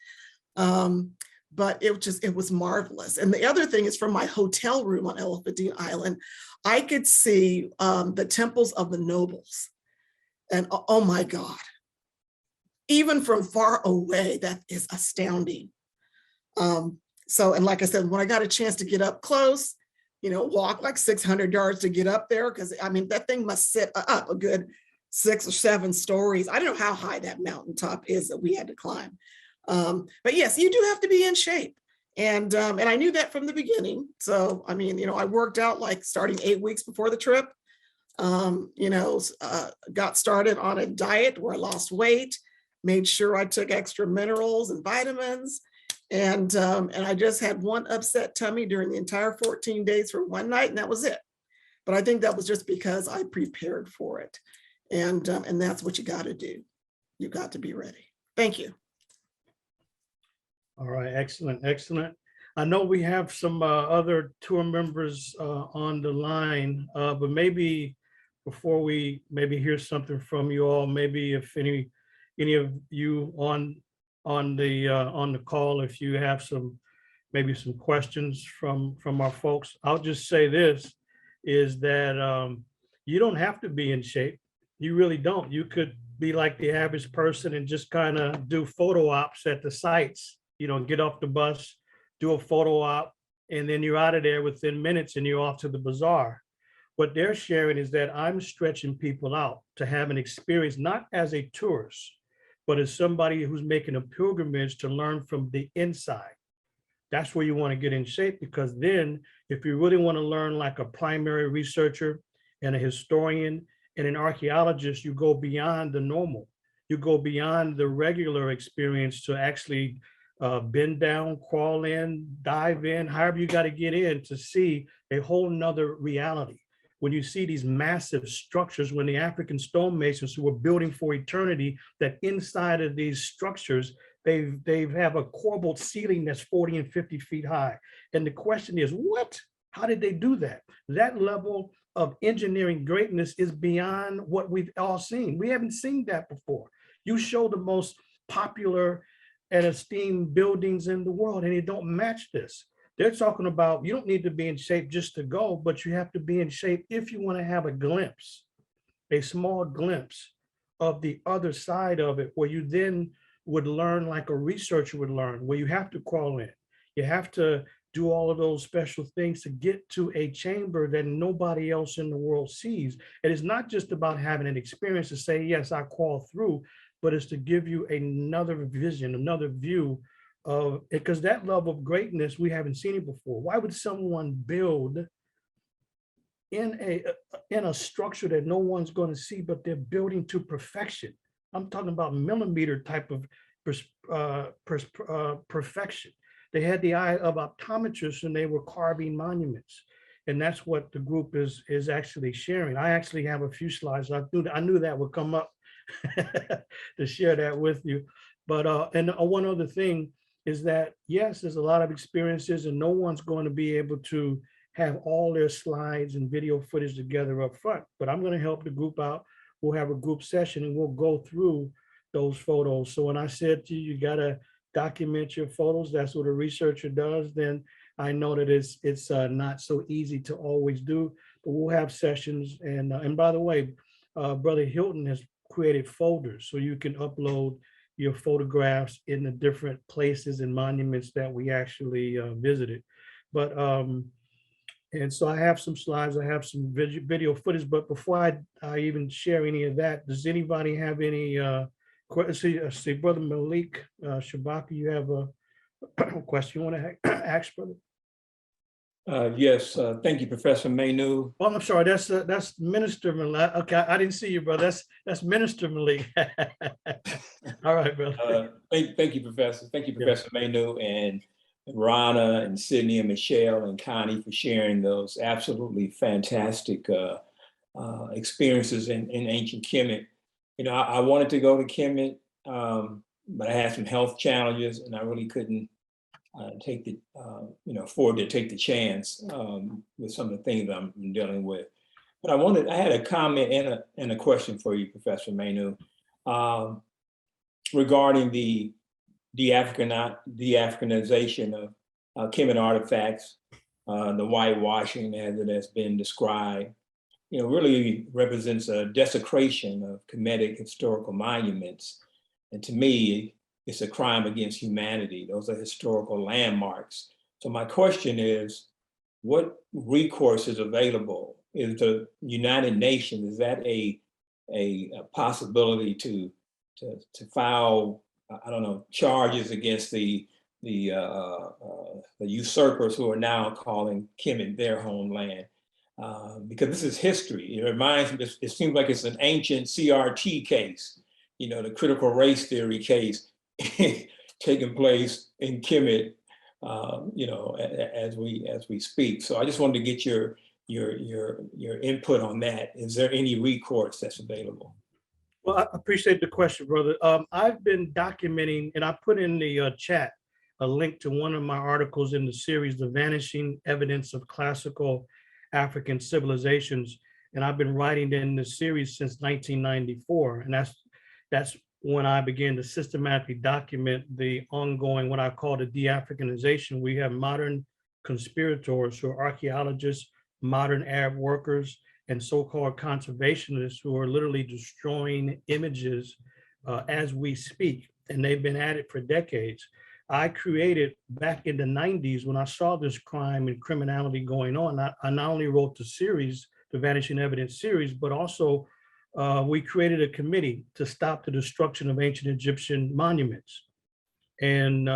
but it was marvelous. And the other thing is, from my hotel room on Elephantine Island, I could see the temples of the nobles. And oh my God, even from far away, that is astounding. And like I said, when I got a chance to get up close, walk like 600 yards to get up there, because I mean, that thing must sit up a good 6 or 7 stories. I don't know how high that mountaintop is that we had to climb. But yes, you do have to be in shape. And I knew that from the beginning. So, I mean, I worked out like starting 8 weeks before the trip, got started on a diet where I lost weight, made sure I took extra minerals and vitamins. And I just had one upset tummy during the entire 14 days for one night, and that was it. But I think that was just because I prepared for it. And that's what you got to do. You got to be ready. Thank you. All right, excellent. I know we have some other tour members on the line, but maybe before we hear something from you all, maybe if any of you on the call, if you have some questions from our folks, I'll just say this is that you don't have to be in shape. You really don't. You could be like the average person and just kind of do photo ops at the sites, get off the bus, do a photo op, and then you're out of there within minutes and you're off to the bazaar. What they're sharing is that I'm stretching people out to have an experience, not as a tourist, but as somebody who's making a pilgrimage to learn from the inside. That's where you want to get in shape, because then if you really want to learn like a primary researcher and a historian And an archaeologist, you go beyond the normal. You go beyond the regular experience to actually bend down, crawl in, dive in, however you got to get in to see a whole nother reality. When you see these massive structures, when the African stonemasons who were building for eternity, that inside of these structures, they have a corbelled ceiling that's 40 and 50 feet high. And the question is, what? How did they do that? That level of engineering greatness is beyond what we've all seen. We haven't seen that before. You show the most popular and esteemed buildings in the world, and they don't match this. They're talking about you don't need to be in shape just to go, but you have to be in shape if you want to have a glimpse, a small glimpse of the other side of it, where you then would learn like a researcher would learn, where you have to crawl in. You have to do all of those special things to get to a chamber that nobody else in the world sees. And it's not just about having an experience to say, yes, I crawl through, but it's to give you another vision, another view of it, because that level of greatness, we haven't seen it before. Why would someone build in a structure that no one's going to see, but they're building to perfection? I'm talking about millimeter type of perfection. They had the eye of optometrists and they were carving monuments. And that's what the group is actually sharing. I actually have a few slides. I knew that would come up to share that with you. But and one other thing is that, yes, there's a lot of experiences and no one's going to be able to have all their slides and video footage together up front, but I'm going to help the group out. We'll have a group session and we'll go through those photos. So when I said to you, you got to document your photos, that's what a researcher does, then I know that it's not so easy to always do, but we'll have sessions. And by the way, Brother Hilton has created folders so you can upload your photographs in the different places and monuments that we actually visited. But and so I have some slides, I have some video footage, but before I even share any of that, does anybody have any see Brother Malik Shabaka, you have a question you want to ask, brother? Yes, thank you, Professor Manu. Oh, I'm sorry, that's Minister Malik. Okay, I didn't see you, brother. That's Minister Malik. All right, brother. Thank you, Professor. Thank you, Professor Manu, and Rana and Sydney and Michelle and Connie for sharing those absolutely fantastic experiences in ancient Kemet. You know, I wanted to go to Kemet, but I had some health challenges and I really couldn't take the, afford to take the chance with some of the things I'm dealing with. But I had a comment and a question for you, Professor Manu, regarding the de-Africanization of Kemet artifacts, the whitewashing as it has been described, really represents a desecration of Kemetic historical monuments. And to me, it's a crime against humanity. Those are historical landmarks. So my question is, what recourse is available? Is the United Nations, is that a possibility to file, I don't know, charges against the usurpers who are now calling Kemet their homeland? Because this is history. It reminds me, it seems like it's an ancient CRT case, the critical race theory case taking place in Kemet, as we speak. So I just wanted to get your input on that. Is there any recourse that's available? Well, I appreciate the question, brother. I've been documenting, and I put in the chat a link to one of my articles in the series, The Vanishing Evidence of Classical African Civilizations. And I've been writing in this series since 1994. And that's when I began to systematically document the ongoing, what I call the de-Africanization. We have modern conspirators who are archaeologists, modern Arab workers, and so-called conservationists who are literally destroying images as we speak. And they've been at it for decades. I created back in the 90s when I saw this crime and criminality going on, I not only wrote the series, the Vanishing Evidence series, but also we created a committee to stop the destruction of ancient Egyptian monuments. And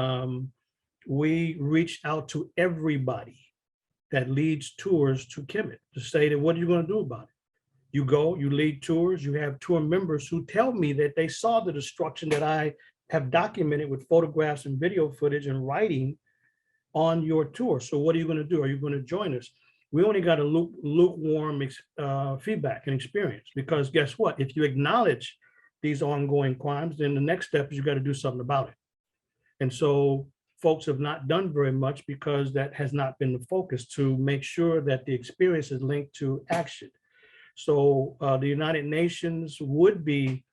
we reached out to everybody that leads tours to Kemet to say that, what are you going to do about it? You go, you lead tours, you have tour members who tell me that they saw the destruction that I have documented with photographs and video footage and writing on your tour. So what are you going to do? Are you going to join us? We only got a lukewarm feedback and experience, because guess what? If you acknowledge these ongoing crimes, then the next step is you got to do something about it. And so folks have not done very much because that has not been the focus, to make sure that the experience is linked to action. So the United Nations would be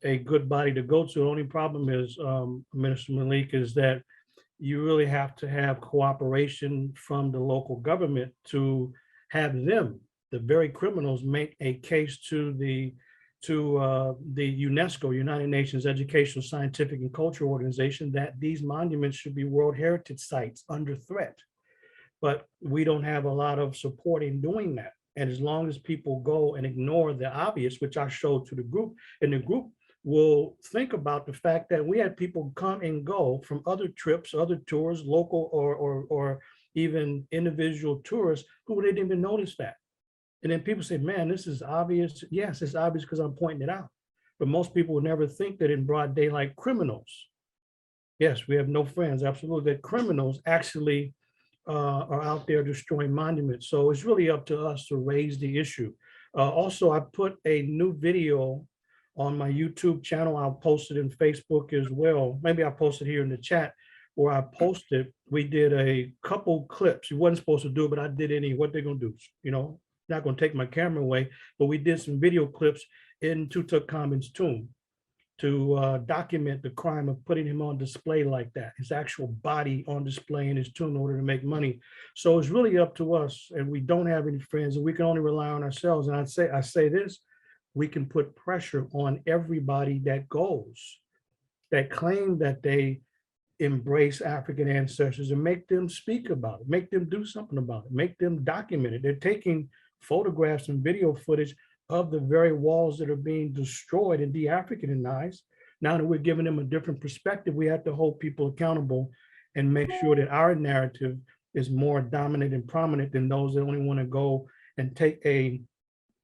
a good body to go to. The only problem is, Minister Malik, is that you really have to have cooperation from the local government to have them, the very criminals, make a case to the UNESCO, United Nations Educational, Scientific, and Cultural Organization, that these monuments should be World Heritage Sites under threat. But we don't have a lot of support in doing that. And as long as people go and ignore the obvious, which I showed to the group, and the group will think about the fact that we had people come and go from other trips, other tours, local or even individual tourists who didn't even notice that. And then people say, man, this is obvious. Yes, it's obvious because I'm pointing it out. But most people would never think that in broad daylight, criminals, yes, we have no friends, absolutely, that criminals actually are out there destroying monuments. So it's really up to us to raise the issue. Also, I put a new video on my YouTube channel. I'll post it in Facebook as well. Maybe I'll post it here in the chat, where I posted, we did a couple clips. You wasn't supposed to do it, but I did any, what they're gonna do, you know, not gonna take my camera away, but we did some video clips in Tutankhamun's tomb to document the crime of putting him on display like that, his actual body on display in his tomb in order to make money. So it's really up to us, and we don't have any friends, and we can only rely on ourselves. And I say this, we can put pressure on everybody that goes, that claim that they embrace African ancestors, and make them speak about it, make them do something about it, make them document it. They're taking photographs and video footage of the very walls that are being destroyed and de-Africanized. Now that we're giving them a different perspective, we have to hold people accountable and make sure that our narrative is more dominant and prominent than those that only want to go and take a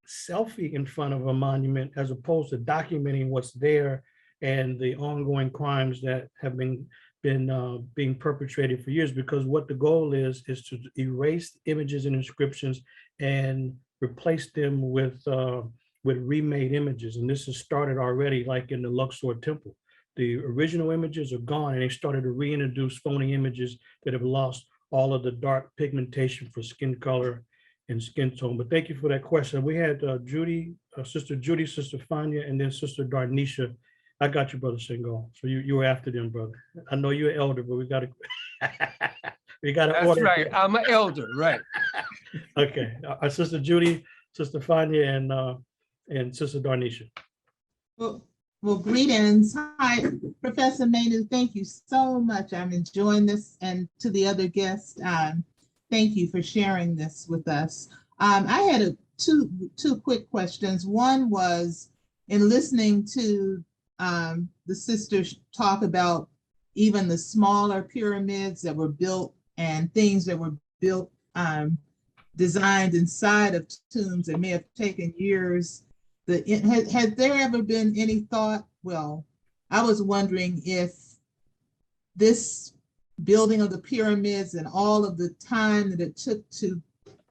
selfie in front of a monument, as opposed to documenting what's there and the ongoing crimes that have been being perpetrated for years. Because what the goal is to erase images and inscriptions and replace them with remade images. And this has started already, like in the Luxor temple. The original images are gone, and they started to reintroduce phony images that have lost all of the dark pigmentation for skin color and skin tone. But thank you for that question. We had Judy, Sister Judy, Sister Fania, and then Sister Darnisha. I got you, Brother Singal. So you were after them, brother. I know you're an elder, but we got to That's order. right. I'm an elder, right? Okay, our Sister Judy, Sister Fania, and Sister Darnisha. Well, greetings. Hi, Professor Manu. Thank you so much. I'm enjoying this, and to the other guests, thank you for sharing this with us. I had two quick questions. One was, in listening to the sisters talk about even the smaller pyramids that were built and things that were built, designed inside of tombs that may have taken years. Had there ever been any thought? Well, I was wondering if this building of the pyramids and all of the time that it took to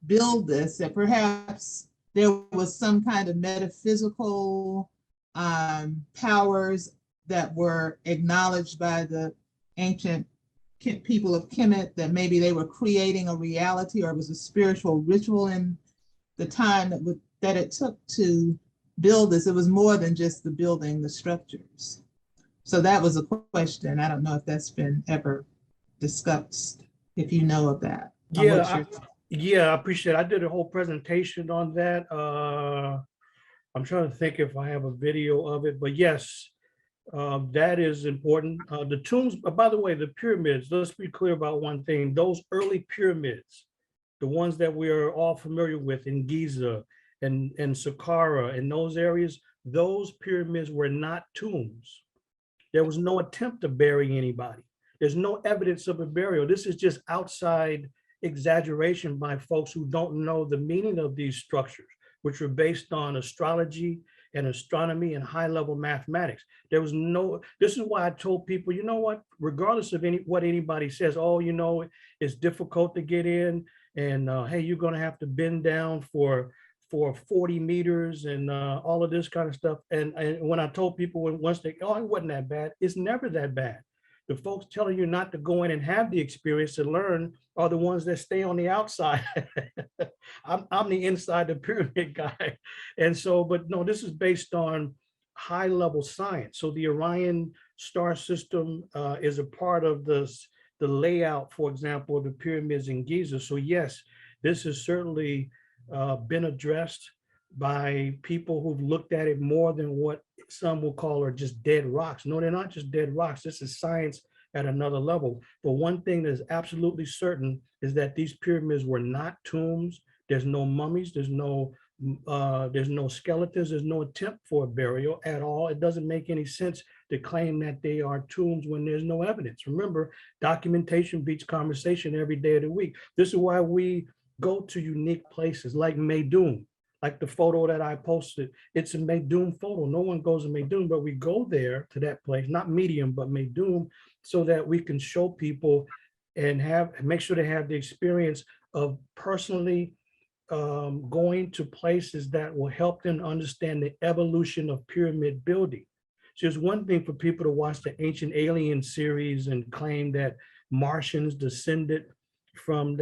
build this, that perhaps there was some kind of metaphysical powers that were acknowledged by the ancient people of Kemet, that maybe they were creating a reality, or it was a spiritual ritual in the time that it took to build this. It was more than just the building, the structures. So that was a question. I don't know if that's been ever discussed, if you know of that. Yeah, I appreciate it. I did a whole presentation on that. I'm trying to think if I have a video of it, but yes, that is important. The tombs, by the way, the pyramids, let's be clear about one thing. Those early pyramids, the ones that we are all familiar with in Giza and Saqqara and those areas, those pyramids were not tombs. There was no attempt to bury anybody. There's no evidence of a burial. This is just outside exaggeration by folks who don't know the meaning of these structures, which were based on astrology and astronomy and high-level mathematics. There was no, this is why I told people, you know what, regardless of what anybody says, oh, you know, it's difficult to get in, and hey, you're gonna have to bend down for 40 meters and all of this kind of stuff. And when I told people once they, oh, it wasn't that bad, it's never that bad. The folks telling you not to go in and have the experience to learn are the ones that stay on the outside. I'm the inside the pyramid guy. And so, but no, this is based on high level science. So the Orion star system is a part of the layout, for example, of the pyramids in Giza. So yes, this has certainly been addressed by people who've looked at it more than what some will call are just dead rocks. No, they're not just dead rocks. This is science at another level. But one thing that is absolutely certain is that these pyramids were not tombs. There's no mummies. There's no skeletons. There's no attempt for a burial at all. It doesn't make any sense to claim that they are tombs when there's no evidence. Remember, documentation beats conversation every day of the week. This is why we go to unique places like Meidum. Like the photo that I posted, it's a Meidum photo. No one goes to Meidum, but we go there to that place, not Medium, but Meidum, so that we can show people and make sure they have the experience of personally going to places that will help them understand the evolution of pyramid building. So it's one thing for people to watch the Ancient Alien series and claim that Martians descended from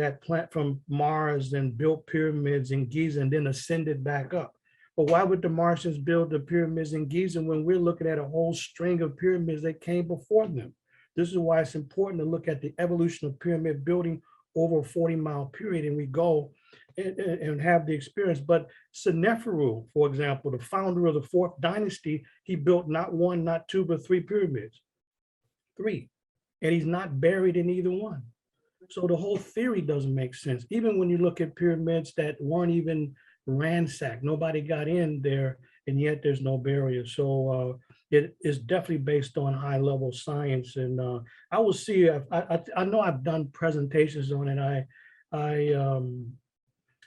Mars and built pyramids in Giza and then ascended back up. But why would the Martians build the pyramids in Giza when we're looking at a whole string of pyramids that came before them? This is why it's important to look at the evolution of pyramid building over a 40-mile period, and we go and have the experience. But Seneferu, for example, the founder of the 4th dynasty, he built not 1, not 2, but 3 pyramids. 3. And he's not buried in either one. So the whole theory doesn't make sense. Even when you look at pyramids that weren't even ransacked, nobody got in there, and yet there's no barrier. So it is definitely based on high level science. And I will see, I know I've done presentations on it.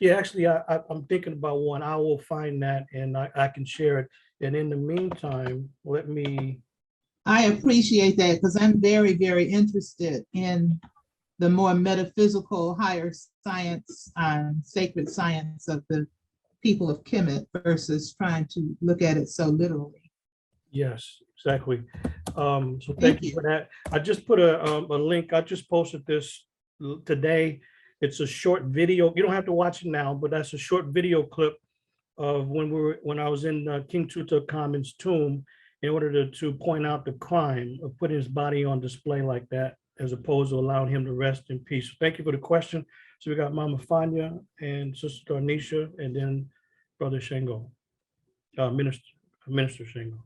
Yeah, actually, I'm thinking about one. I will find that and I can share it. And in the meantime, let me. I appreciate that because I'm very, very interested in the more metaphysical, higher science, sacred science of the people of Kemet versus trying to look at it so literally. Yes, exactly. So thank you for that. I just put a link. I just posted this today. It's a short video. You don't have to watch it now, but that's a short video clip of when I was in King Tutankhamun's tomb in order to point out the crime of putting his body on display like that, as opposed to allowing him to rest in peace. Thank you for the question. So we got Mama Fanya and Sister Darnisha, and then Brother Shango, Minister Shango.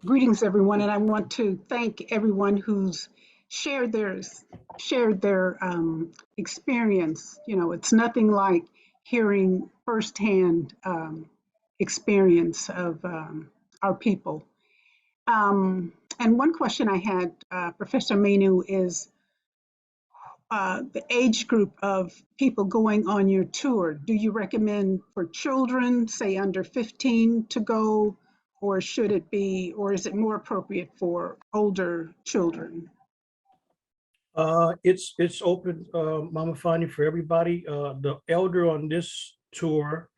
Greetings, everyone, and I want to thank everyone who's shared their experience. You know, it's nothing like hearing firsthand experience of our people. And one question I had, Professor Manu, is the age group of people going on your tour. Do you recommend for children, say under 15, to go, or should it be, or is it more appropriate for older children? It's open, Mama Fani, for everybody. The elder on this tour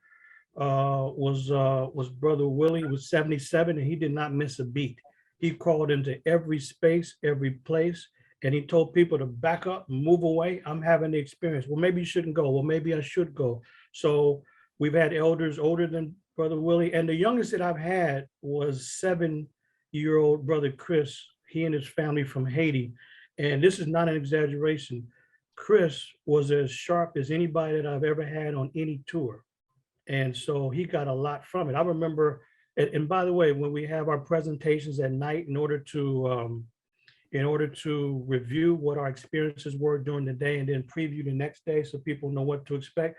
was Brother Willie, who was 77, and he did not miss a beat. He crawled into every space, every place, and he told people to back up, move away. I'm having the experience. Well, maybe you shouldn't go. Well, maybe I should go. So we've had elders older than Brother Willie, and the youngest that I've had was 7-year-old Brother Chris. He and his family from Haiti. And this is not an exaggeration. Chris was as sharp as anybody that I've ever had on any tour. And so he got a lot from it. I remember, and by the way, when we have our presentations at night, in order to review what our experiences were during the day and then preview the next day so people know what to expect.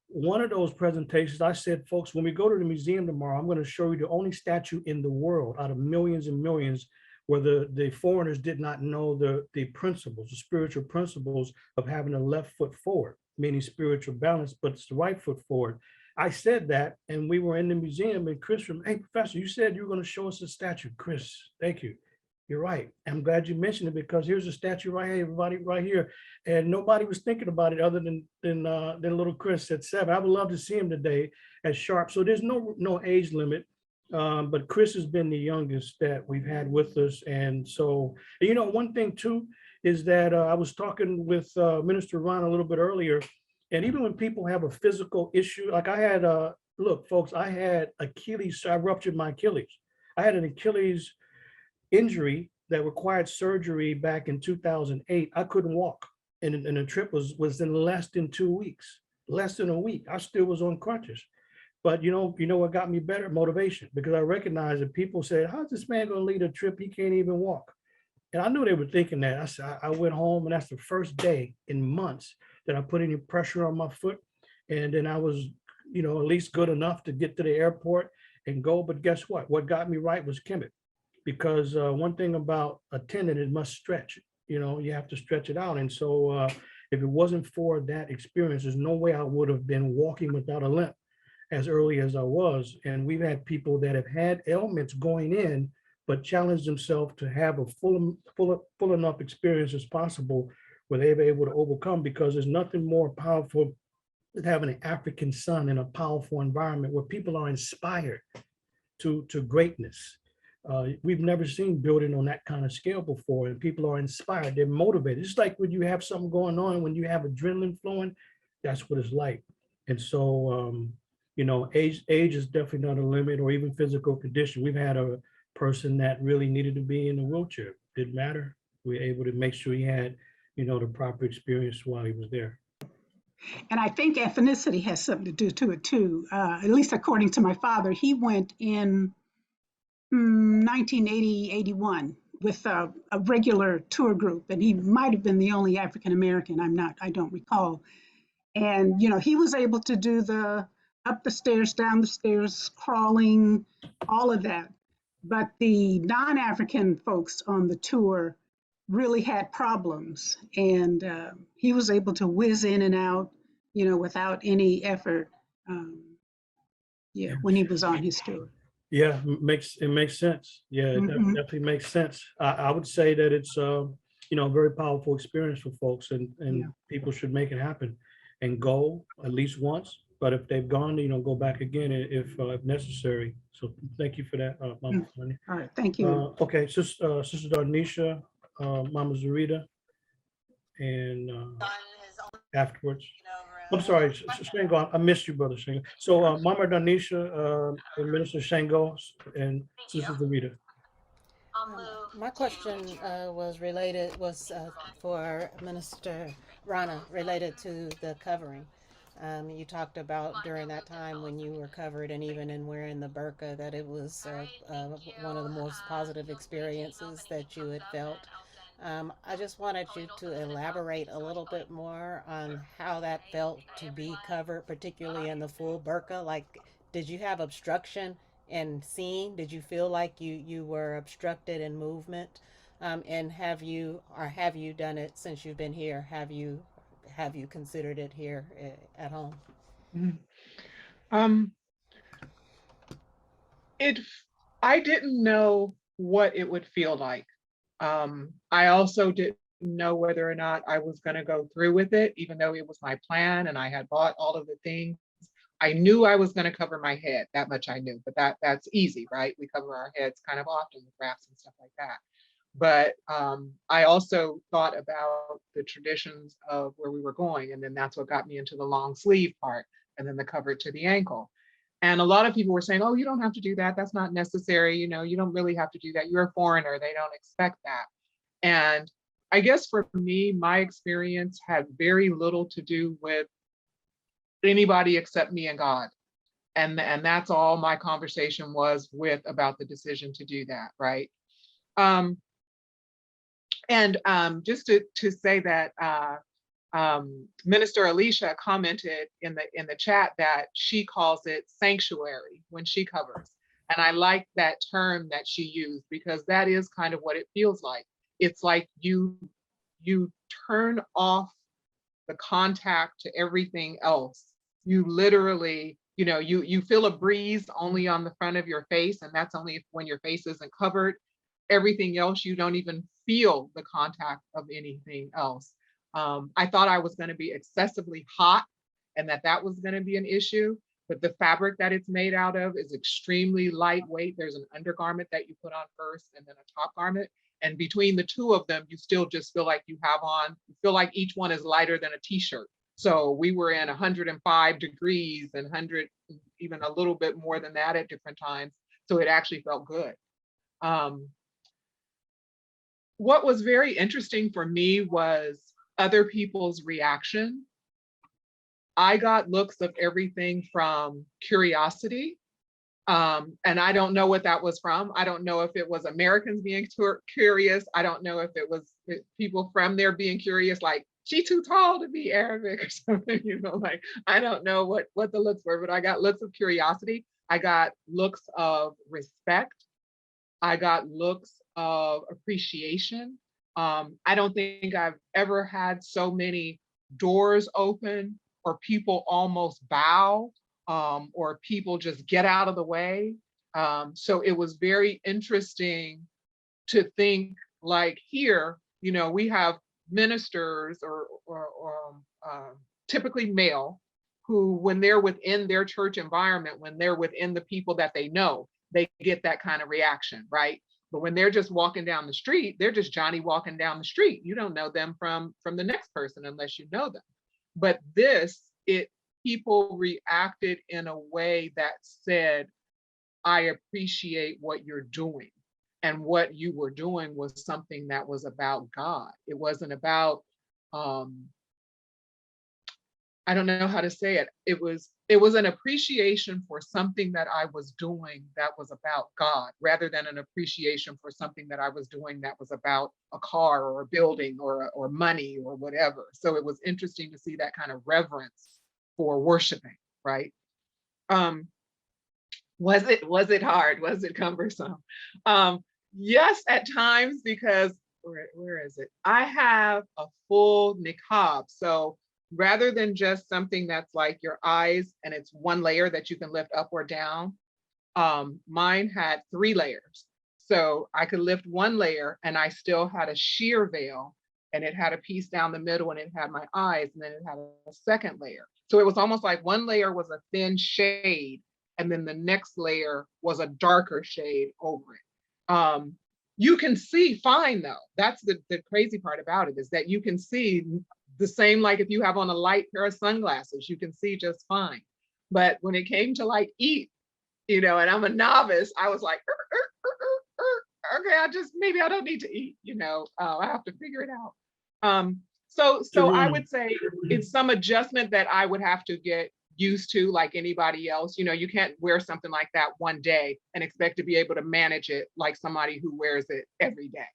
One of those presentations, I said, folks, when we go to the museum tomorrow, I'm going to show you the only statue in the world out of millions and millions where the foreigners did not know the principles, the spiritual principles of having a left foot forward, meaning spiritual balance, but it's the right foot forward. I said that, and we were in the museum, and Chris from, hey, Professor, you said you were going to show us a statue. Chris, thank you. You're right. I'm glad you mentioned it because here's a statue right here, everybody right here. And nobody was thinking about it other than little Chris at 7. I would love to see him today at Sharp. So there's no age limit. But Chris has been the youngest that we've had with us. And so, you know, one thing too, is that I was talking with Minister Ron a little bit earlier, and even when people have a physical issue, like I had, look, folks, I had Achilles, I ruptured my Achilles. I had an Achilles injury that required surgery back in 2008. I couldn't walk, and the trip was in less than 2 weeks, less than a week. I still was on crutches. But you know what got me better? Motivation, because I recognized that people said, how's this man gonna lead a trip? He can't even walk. And I knew they were thinking that. I said, I went home, and that's the first day in months that I put any pressure on my foot. And then I was, you know, at least good enough to get to the airport and go. But guess what? What got me right was KEMET. Because one thing about a tendon, it must stretch. You know, you have to stretch it out. And so if it wasn't for that experience, there's no way I would have been walking without a limp as early as I was. And we've had people that have had ailments going in, but challenged themselves to have a full enough experience as possible where they were able to overcome, because there's nothing more powerful than having an African son in a powerful environment where people are inspired to greatness. We've never seen building on that kind of scale before, and people are inspired, they're motivated. It's like when you have something going on, when you have adrenaline flowing, that's what it's like. And so, you know, age is definitely not a limit, or even physical condition. We've had a person that really needed to be in a wheelchair. Didn't matter. We were able to make sure he had, you know, the proper experience while he was there. And I think ethnicity has something to do to it too. At least according to my father, he went in 1980, 81 with a regular tour group, and he might have been the only African American. I don't recall. And you know, he was able to do the up the stairs, down the stairs, crawling, all of that. But the non-African folks on the tour really had problems, and he was able to whiz in and out, you know, without any effort. When he was on his tour. Yeah, it makes sense. Yeah, it definitely makes sense. I would say that it's you know, a very powerful experience for folks, and people should make it happen and go at least once. But if they've gone, you know, go back again if necessary. So thank you for that, Mama Fanny. All right, thank you. Okay, Sister Darnisha, Mama Zarita, and afterwards. I'm sorry, Shango, I missed you, Brother Shango. So Mama Darnisha, and Minister Shango, and Sister Zarita. My question was for Minister Rana, related to the covering. You talked about during that time when you were covered and even in wearing the burqa, that it was one of the most positive experiences that you had felt. I just wanted you to elaborate a little bit more on how that felt to be covered, particularly in the full burqa. Like, did you have obstruction in seeing? Did you feel like you were obstructed in movement? And have you done it since you've been here? Have you considered it here at home? I didn't know what it would feel like. I also didn't know whether or not I was going to go through with it, even though it was my plan and I had bought all of the things. I knew I was going to cover my head. That much I knew, but that's easy, right? We cover our heads kind of often with wraps and stuff like that. But I also thought about the traditions of where we were going, and then that's what got me into the long sleeve part, and then the cover to the ankle. And a lot of people were saying, oh, you don't have to do that. That's not necessary. You know, you don't really have to do that. You're a foreigner. They don't expect that. And I guess for me, my experience had very little to do with anybody except me and God. And that's all my conversation was with about the decision to do that, right? Just to say that Minister Alicia commented in the chat that she calls it sanctuary when she covers. And I like that term that she used, because that is kind of what it feels like. It's like you turn off the contact to everything else. You literally You know, you feel a breeze only on the front of your face, and that's only when your face isn't covered. Everything else, you don't even feel the contact of anything else. I thought I was going to be excessively hot and that was going to be an issue, but the fabric that it's made out of is extremely lightweight. There's an undergarment that you put on first and then a top garment. And between the two of them, you still just feel like you have on, you feel like each one is lighter than a t-shirt. So we were in 105 degrees and 100, even a little bit more than that at different times. So it actually felt good. What was very interesting for me was other people's reaction. I got looks of everything from curiosity, and I don't know what that was from. I don't know if it was Americans being curious. I don't know if it was people from there being curious, like, she's too tall to be Arabic or something, you know, like, I don't know what the looks were, but I got looks of curiosity. I got looks of respect. I got looks of appreciation. I don't think I've ever had so many doors open or people almost bow, or people just get out of the way. So it was very interesting to think, like, here, you know, we have ministers or typically male, who, when they're within their church environment, when they're within the people that they know, they get that kind of reaction, right? But when they're just walking down the street, they're just Johnny walking down the street. You don't know them from the next person unless you know them. But people reacted in a way that said, I appreciate what you're doing. And what you were doing was something that was about God. It wasn't about, I don't know how to say it. It was an appreciation for something that I was doing that was about God, rather than an appreciation for something that I was doing that was about a car or a building or money or whatever. So it was interesting to see that kind of reverence for worshiping, right? Was it hard? Was it cumbersome? Yes, at times, because where is it? I have a full niqab. So rather than just something that's like your eyes and it's one layer that you can lift up or down, mine had 3 layers. So I could lift one layer and I still had a sheer veil, and it had a piece down the middle and it had my eyes, and then it had a second layer. So it was almost like one layer was a thin shade, and then the next layer was a darker shade over it. You can see fine though. That's the crazy part about it, is that you can see the same, like if you have on a light pair of sunglasses, you can see just fine. But when it came to like eat, you know, and I'm a novice, I was like, okay, maybe I don't need to eat, you know, I have to figure it out. So I would say it's some adjustment that I would have to get used to, like anybody else. You know, you can't wear something like that one day and expect to be able to manage it like somebody who wears it every day.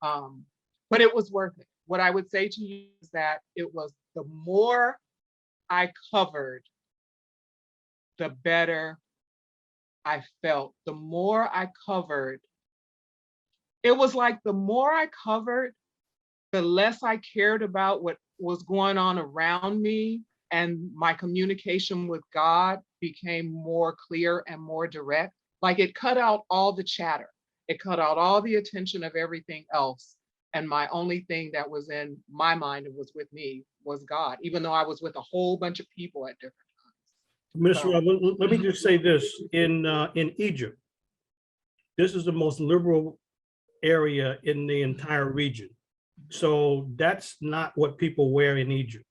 But it was worth it. What I would say to you is that it was, the more I covered, the better I felt. The more I covered, it was like the more I covered, the less I cared about what was going on around me, and my communication with God became more clear and more direct. Like, it cut out all the chatter. It cut out all the attention of everything else. And my only thing that was in my mind and was with me was God, even though I was with a whole bunch of people at different times. Mr. Let me just say this, in Egypt, this is the most liberal area in the entire region. So that's not what people wear in Egypt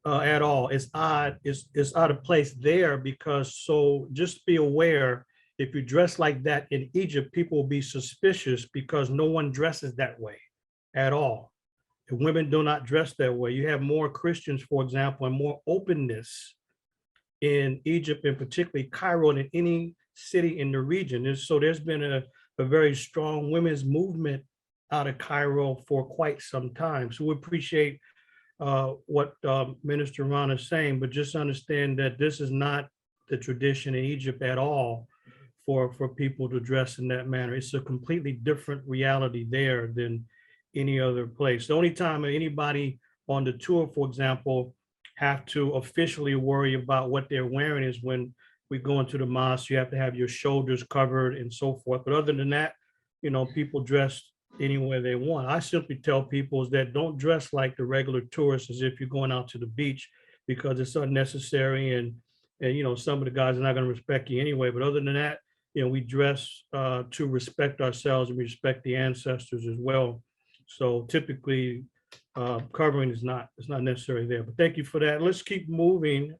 at all. It's odd, it's out of place there, because, so just be aware, if you dress like that in Egypt, people will be suspicious because no one dresses that way at all. And women do not dress that way. You have more Christians, for example, and more openness in Egypt, and particularly Cairo, than any city in the region. And so there's been a very strong women's movement out of Cairo for quite some time. So we appreciate what Minister Ron is saying, but just understand that this is not the tradition in Egypt at all for people to dress in that manner. It's a completely different reality there than any other place. The only time anybody on the tour, for example, have to officially worry about what they're wearing is when we go into the mosque, you have to have your shoulders covered and so forth. But other than that, people dress any way they want. I simply tell people is that don't dress like the regular tourists as if you're going out to the beach, because it's unnecessary, and some of the guys are not going to respect you anyway. But other than that, we dress to respect ourselves and respect the ancestors as well. So typically covering is not necessary there. But thank you for that. Let's keep moving.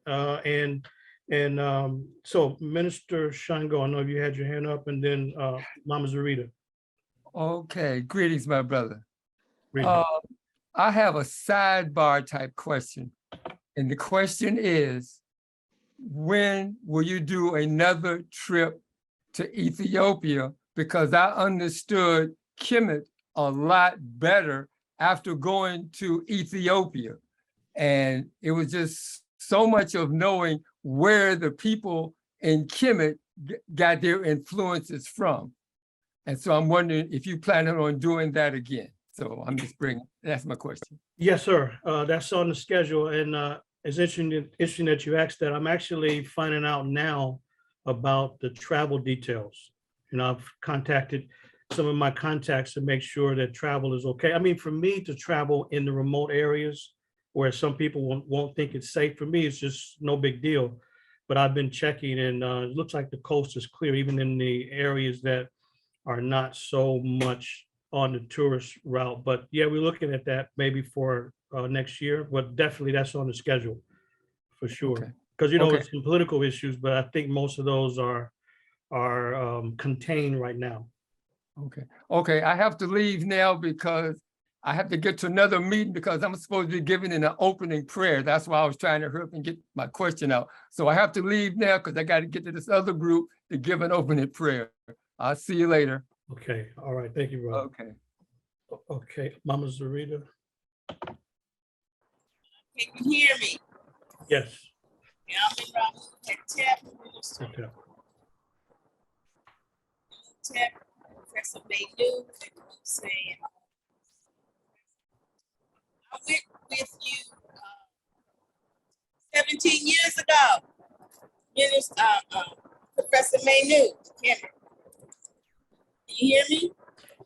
So Minister Shango, I know you had your hand up, and then Mama Zarita. Okay, greetings, my brother. Greetings. I have a sidebar type question. And the question is, when will you do another trip to Ethiopia? Because I understood KEMET a lot better after going to Ethiopia. And it was just so much of knowing where the people in KEMET got their influences from. And so I'm wondering if you plan on doing that again. So I'm just that's my question. Yes, sir. That's on the schedule. And it's interesting that you asked that. I'm actually finding out now about the travel details. I've contacted some of my contacts to make sure that travel is okay. I mean, for me to travel in the remote areas where some people won't think it's safe, for me, it's just no big deal. But I've been checking, and it looks like the coast is clear, even in the areas that are not so much on the tourist route. But yeah, we're looking at that maybe for next year, but definitely that's on the schedule for sure. Because it's some political issues, but I think most of those are contained right now. Okay, I have to leave now because I have to get to another meeting because I'm supposed to be giving an opening prayer. That's why I was trying to hurry up and get my question out. So I have to leave now because I got to get to this other group to give an opening prayer. I'll see you later. Okay, all right, thank you, brother. Okay, Mama Zarita. Can you hear me? Yes. Yeah, I'm in Robert Professor Manu, saying, I went with you 17 years ago. Minister, Professor Manu, can you hear me?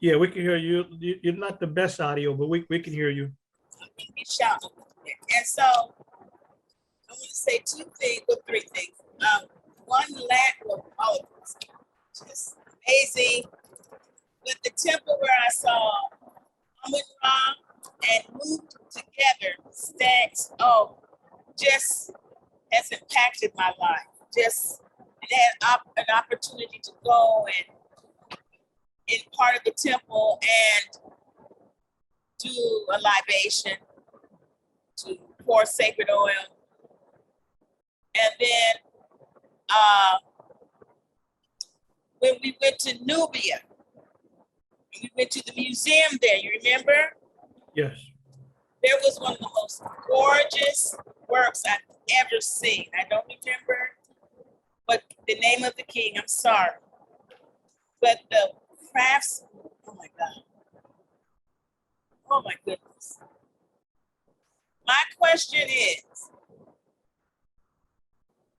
Yeah, we can hear you. You're not the best audio, but we can hear you. Be shouting. And so I want to say two things, or three things. One, lack of politics, just amazing. With the temple where I saw Amun-Ra and moved together, stacks, just has impacted my life. Just had an opportunity to go and in part of the temple and do a libation, to pour sacred oil. And then when we went to Nubia, we went to the museum there, you remember? Yes. There was one of the most gorgeous works I've ever seen. I don't remember, but the name of the king, I'm sorry. But the crafts, oh my God. Oh my goodness. My question is,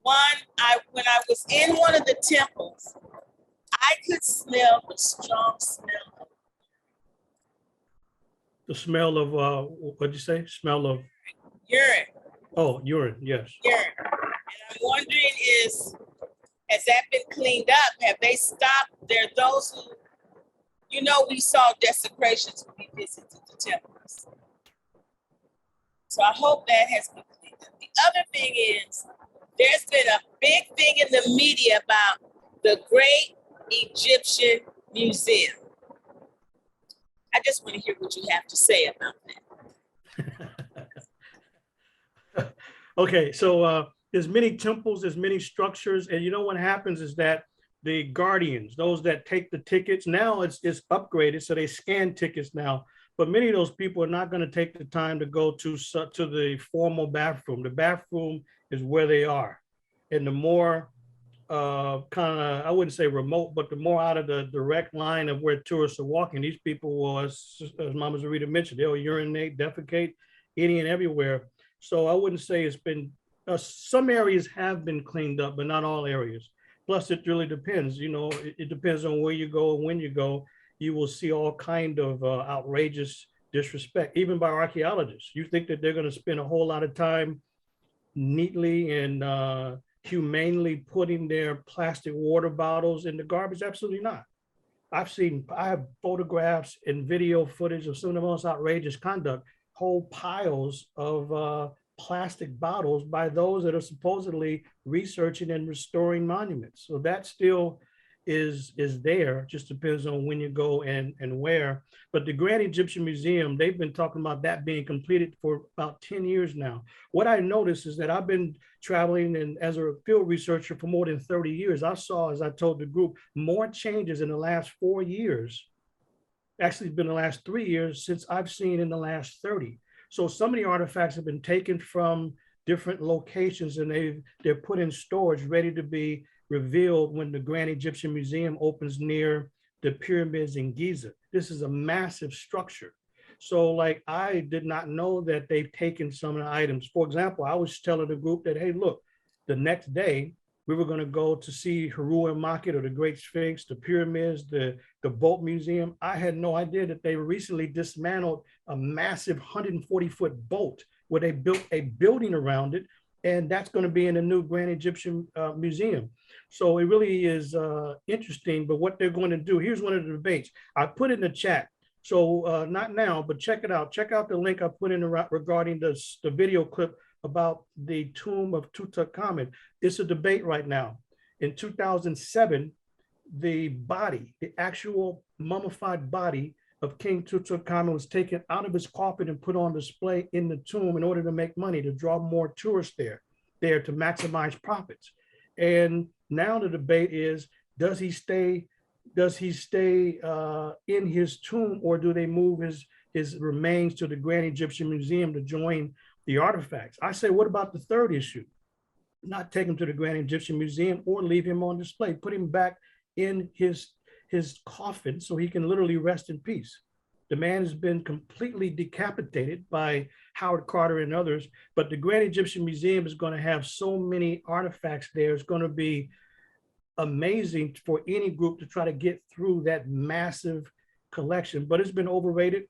one, when I was in one of the temples, I could smell the strong smell of the smell of what'd you say? Smell of urine. Oh, urine, yes. Urine. And I'm wondering has that been cleaned up? Have they stopped? There are those who, we saw desecrations when we visited the temples. So I hope that has been cleaned up. The other thing is, there's been a big thing in the media about the Great Egyptian Museum. I just want to hear what you have to say about that. Okay, so there's many temples, there's many structures, and what happens is that the guardians, those that take the tickets, now it's upgraded, so they scan tickets now. But many of those people are not going to take the time to go to the formal bathroom. The bathroom is where they are, and the more kind of, I wouldn't say remote, but the more out of the direct line of where tourists are walking, these people will, as Mama Zarita mentioned, they'll urinate, defecate, any and everywhere. So I wouldn't say it's been, some areas have been cleaned up, but not all areas. Plus, it really depends, you know, it depends on where you go and when you go. You will see all kind of outrageous disrespect, even by archaeologists. You think that they're going to spend a whole lot of time neatly and humanely putting their plastic water bottles in the garbage? Absolutely not. I have photographs and video footage of some of the most outrageous conduct, whole piles of plastic bottles by those that are supposedly researching and restoring monuments. So that still is there, just depends on when you go and where. But the Grand Egyptian Museum, they've been talking about that being completed for about 10 years now. What I noticed is that I've been traveling and as a field researcher for more than 30 years. I saw, as I told the group, more changes in the last 4 years. Actually, it's been the last 3 years since I've seen in the last 30. So some of the artifacts have been taken from different locations and they're put in storage, ready to be revealed when the Grand Egyptian Museum opens near the pyramids in Giza. This is a massive structure. So like, I did not know that they've taken some of the items. For example, I was telling the group that, hey, look, the next day we were going to go to see Haru Market or the Great Sphinx, the pyramids, the boat museum. I had no idea that they recently dismantled a massive 140-foot boat where they built a building around it. And that's going to be in the new Grand Egyptian Museum. So it really is interesting, but what they're going to do, here's one of the debates. I put in the chat. So not now, but check it out. Check out the link I put in regarding the video clip about the tomb of Tuta Comet. It's a debate right now. In 2007, the body, the actual mummified body of King Tutankhamun was taken out of his coffin and put on display in the tomb in order to make money, to draw more tourists there to maximize profits. And now the debate is, does he stay in his tomb, or do they move his remains to the Grand Egyptian Museum to join the artifacts? I say, what about the third issue? Not take him to the Grand Egyptian Museum or leave him on display, put him back in his coffin so he can literally rest in peace. The man has been completely decapitated by Howard Carter and others, but the Grand Egyptian Museum is going to have so many artifacts there. It's going to be amazing for any group to try to get through that massive collection, but it's been overrated,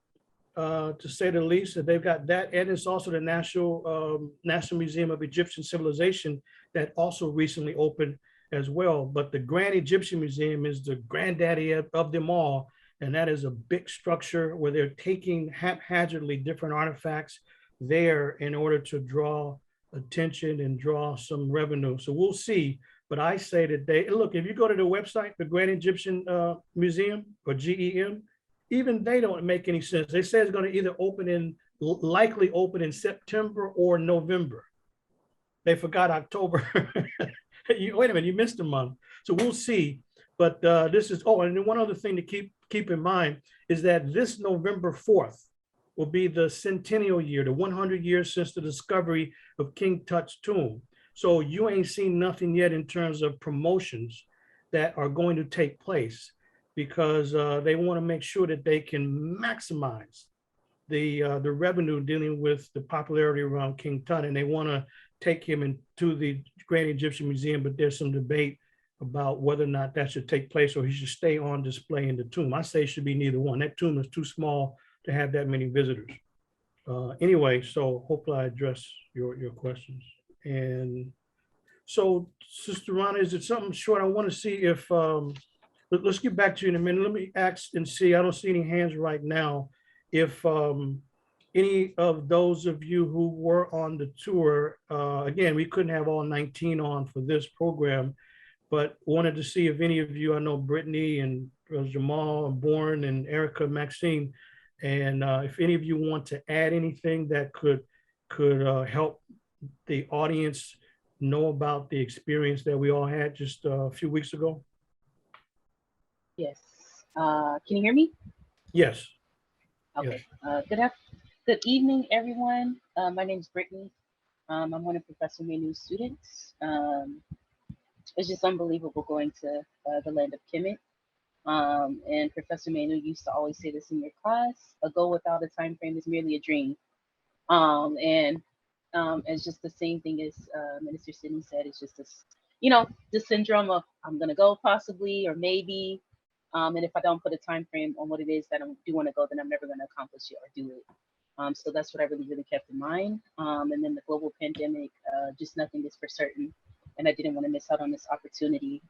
to say the least. That they've got that, and it's also the National Museum of Egyptian Civilization that also recently opened as well. But the Grand Egyptian Museum is the granddaddy of them all. And that is a big structure where they're taking haphazardly different artifacts there in order to draw attention and draw some revenue. So we'll see. But I say that look, if you go to the website, the Grand Egyptian Museum, or GEM, even they don't make any sense. They say it's going to either likely open in September or November. They forgot October. Wait a minute, you missed a month. So we'll see. But this is, and then one other thing to keep in mind is that this November 4th will be the centennial year, the 100 years since the discovery of King Tut's tomb. So you ain't seen nothing yet in terms of promotions that are going to take place, because they want to make sure that they can maximize the revenue dealing with the popularity around King Tut, and they want to take him into the Grand Egyptian Museum. But there's some debate about whether or not that should take place or he should stay on display in the tomb. I say it should be neither one. That tomb is too small to have that many visitors. Anyway, so hopefully I address your questions. And so, Sister Rana, is it something short? I want to see if, let's get back to you in a minute. Let me ask and see, I don't see any hands right now. If any of those of you who were on the tour, again, we couldn't have all 19 on for this program, but wanted to see if any of you, I know Brittany and Jamal, Born, and Erica, Maxine, and if any of you want to add anything that could help the audience know about the experience that we all had just a few weeks ago. Yes. Can you hear me? Yes. Okay. Yes. Good evening, everyone. My name is Brittany. I'm one of Professor Manu's students. It's just unbelievable going to the land of Kemet. And Professor Manu used to always say this in your class: a goal without a time frame is merely a dream. And as just the same thing as Minister Sidney said. It's just this, the syndrome of I'm gonna go possibly or maybe, and if I don't put a time frame on what it is that I do want to go, then I'm never gonna accomplish it or do it. So that's what I really kept in mind. And then the global pandemic, just nothing is for certain, and I didn't want to miss out on this opportunity.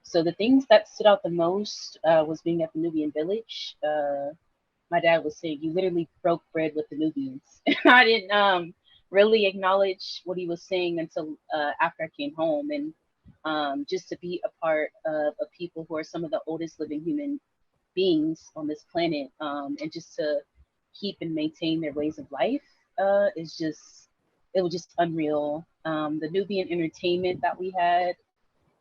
So the things that stood out the most was being at the Nubian Village. My dad was saying, you literally broke bread with the Nubians. And I didn't really acknowledge what he was saying until after I came home. And just to be a part of people who are some of the oldest living human beings on this planet, and just to keep and maintain their ways of life it was just unreal. The Nubian entertainment that we had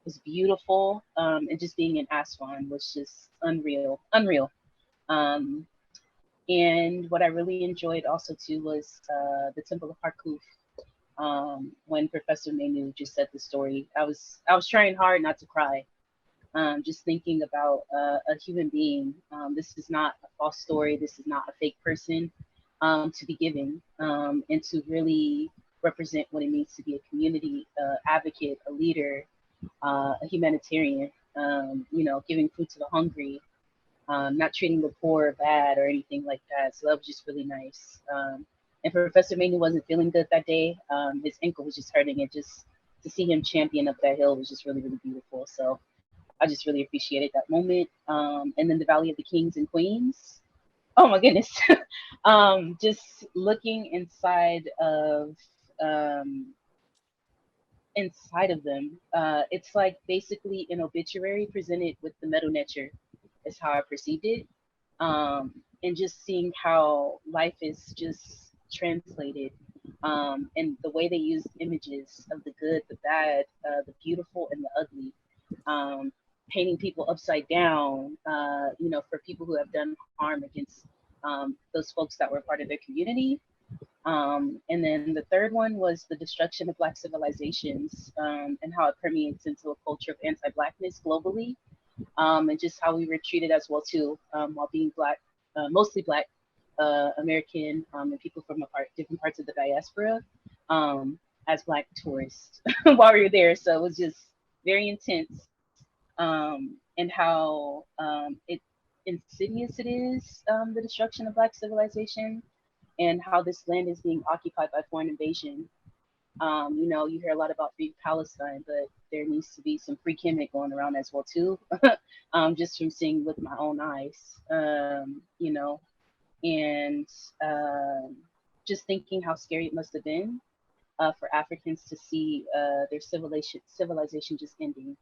was beautiful, and just being in Aswan was just unreal. And what I really enjoyed also too was the Temple of Harkuf. When Professor Manu just said the story, I was trying hard not to cry, just thinking about a human being. This is not a false story. This is not a fake person to be given, and to really represent what it means to be a community advocate, a leader, a humanitarian, giving food to the hungry, not treating the poor bad or anything like that. So that was just really nice. And Professor Manu wasn't feeling good that day. His ankle was just hurting, and just to see him champion up that hill was just really beautiful. So I just really appreciated that moment. And then the Valley of the Kings and Queens. Oh my goodness. Just looking inside of them. It's like basically an obituary presented with the metal nature is how I perceived it. And just seeing how life is just translated, and the way they use images of the good, the bad, the beautiful, and the ugly, painting people upside down, for people who have done harm against those folks that were part of their community. And then the third one was the destruction of Black civilizations, and how it permeates into a culture of anti-Blackness globally, and just how we were treated as well too, while being Black, mostly Black American, and people from different parts of the diaspora, as Black tourists while we were there. So it was just very intense, and how insidious it is, the destruction of Black civilization, and how this land is being occupied by foreign invasion. You hear a lot about Free Palestine, but there needs to be some free Kemet going around as well too, just from seeing with my own eyes, and just thinking how scary it must have been for Africans to see their civilization just ending,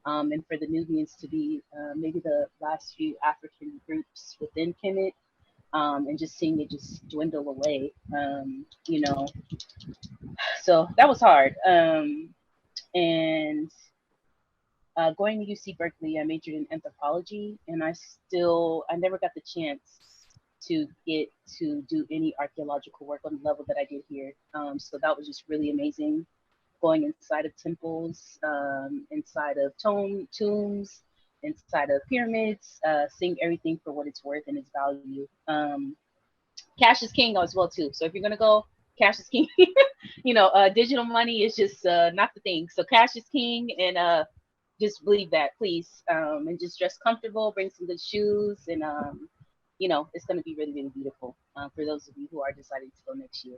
and for the Nubians to be maybe the last few African groups within Kemet, and just seeing it just dwindle away, so that was hard. And going to UC Berkeley, I majored in anthropology, and I never got the chance to get to do any archaeological work on the level that I did here. So that was just really amazing, going inside of temples, inside of tombs, inside of pyramids, seeing everything for what it's worth and its value. Cash is king as well too. So if you're gonna go, cash is king. Digital money is just not the thing. So cash is king, and just believe that, please. And just dress comfortable, bring some good shoes, and it's gonna be really beautiful for those of you who are deciding to go next year.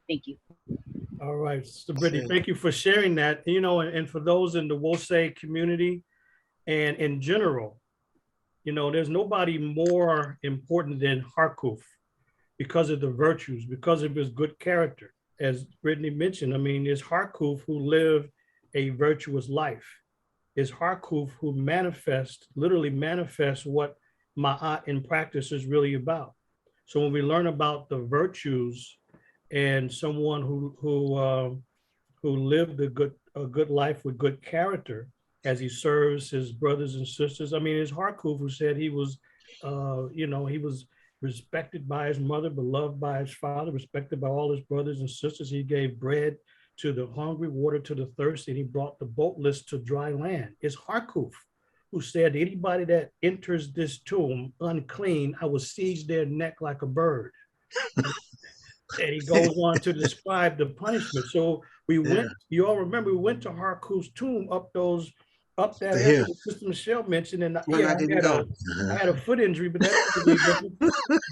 Thank you. All right, Sister Brittany, thank you for sharing that. And for those in the Wose community and in general, there's nobody more important than Harkuf because of the virtues, because of his good character. As Brittany mentioned, it's Harkuf who lived a virtuous life. It's Harkuf who literally manifests what Ma'at in practice is really about. So when we learn about the virtues and someone who lived a good life with good character as he serves his brothers and sisters. It's Harkuf who said he was, he was respected by his mother, beloved by his father, respected by all his brothers and sisters. He gave bread to the hungry, water to the thirsty, and he brought the boatless to dry land. It's Harkuf who said, anybody that enters this tomb unclean, I will seize their neck like a bird. And he goes on to describe the punishment. So we went, you all remember, we went to Harku's tomb up that area that Sister Michelle mentioned. And yeah, I had a foot injury, but that doesn't mean nothing.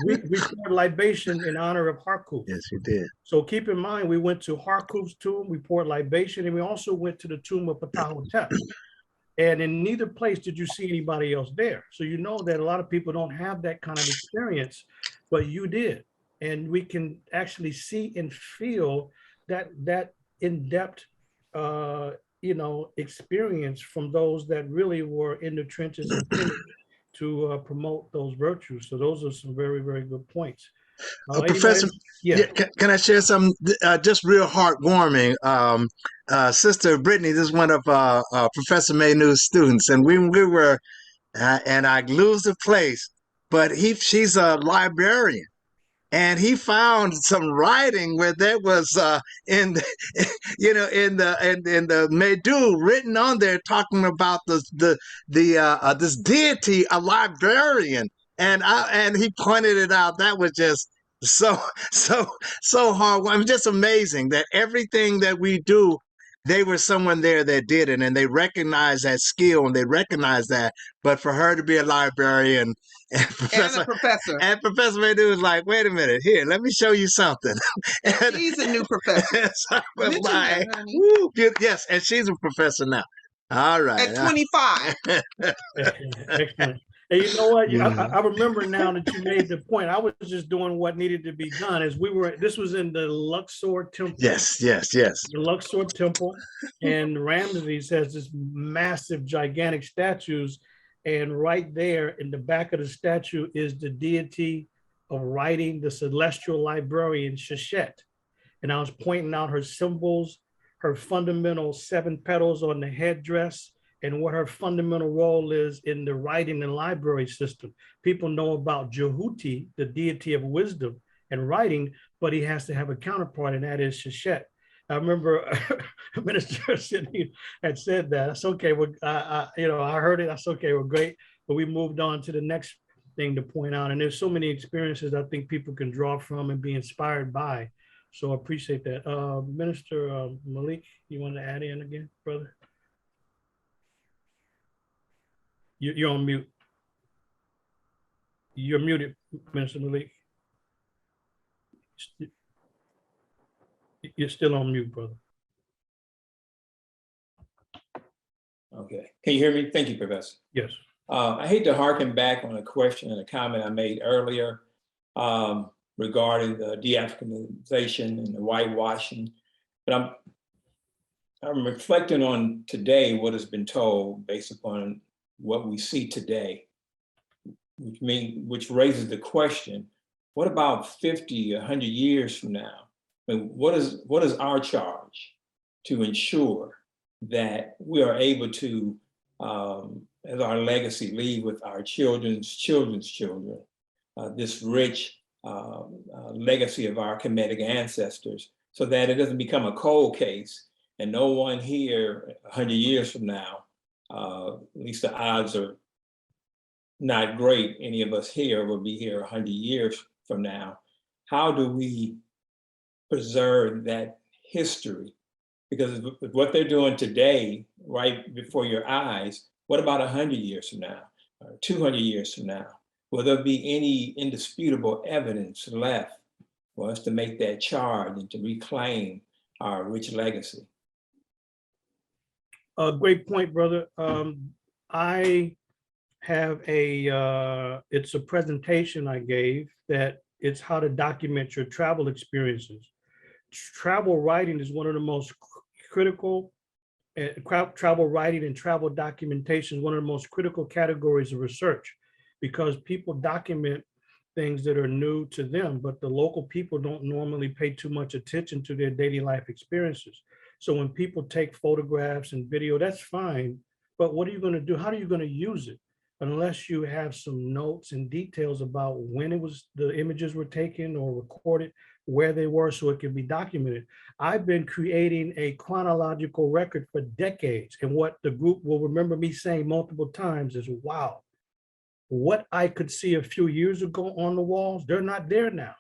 We poured libation in honor of Harku. Yes, you did. So keep in mind, we went to Harku's tomb, we poured libation, and we also went to the tomb of Ptahhotep. And in neither place did you see anybody else there. So you know that a lot of people don't have that kind of experience, but you did. And we can actually see and feel that in-depth, experience from those that really were in the trenches and to promote those virtues. So those are some very, very good points. Professor, can I share some just real heartwarming? Sister Brittany, this is one of Professor Maynu's students, and we were, and I lose the place, but she's a librarian. And he found some writing where there was in the Medu written on there talking about this deity, a librarian, and he pointed it out. That was just so hard. I mean, just amazing that everything that we do, they were someone there that did it, and they recognized that skill and they recognized that. But for her to be a librarian and Professor Manu was like, wait a minute, here, let me show you something. And he's a new professor. Yes, and she's a professor now. All right. At 25. Excellent. And you know what? I remember now that you made the point. I was just doing what needed to be done. This was in the Luxor Temple. Yes. The Luxor Temple. And Ramses has this massive, gigantic statues. And right there in the back of the statue is the deity of writing, the celestial librarian, Sheshet. And I was pointing out her symbols, her fundamental 7 petals on the headdress, and what her fundamental role is in the writing and library system. People know about Jehuti, the deity of wisdom and writing, but he has to have a counterpart, and that is Sheshet. I remember Minister Sidney had said that. That's okay. I heard it. That's okay. We're great. But we moved on to the next thing to point out. And there's so many experiences I think people can draw from and be inspired by. So I appreciate that. Minister Malik, you want to add in again, brother? You're on mute. You're muted, Minister Malik. You're still on mute, brother. Okay. Can you hear me? Thank you, Professor. Yes. I hate to harken back on a question and a comment I made earlier regarding the de-Africanization and the whitewashing, but I'm reflecting on today what has been told based upon what we see today, which raises the question, what about 50, 100 years from now? I mean, what is our charge to ensure that we are able to, as our legacy, leave with our children's children's children, this rich legacy of our Kemetic ancestors, so that it doesn't become a cold case and no one here 100 years from now, at least the odds are not great, any of us here will be here 100 years from now. How do we preserve that history? Because what they're doing today, right before your eyes, what about 100 years from now, or 200 years from now? Will there be any indisputable evidence left for us to make that charge and to reclaim our rich legacy? Great point, brother. I have it's a presentation I gave that it's how to document your travel experiences. Travel writing is one of the most critical, travel writing and travel documentation is one of the most critical categories of research, because people document things that are new to them, but the local people don't normally pay too much attention to their daily life experiences. So when people take photographs and video, that's fine, but what are you going to do? How are you going to use it? Unless you have some notes and details about when the images were taken or recorded, where they were, so it can be documented. I've been creating a chronological record for decades. And what the group will remember me saying multiple times is, wow, what I could see a few years ago on the walls, they're not there now.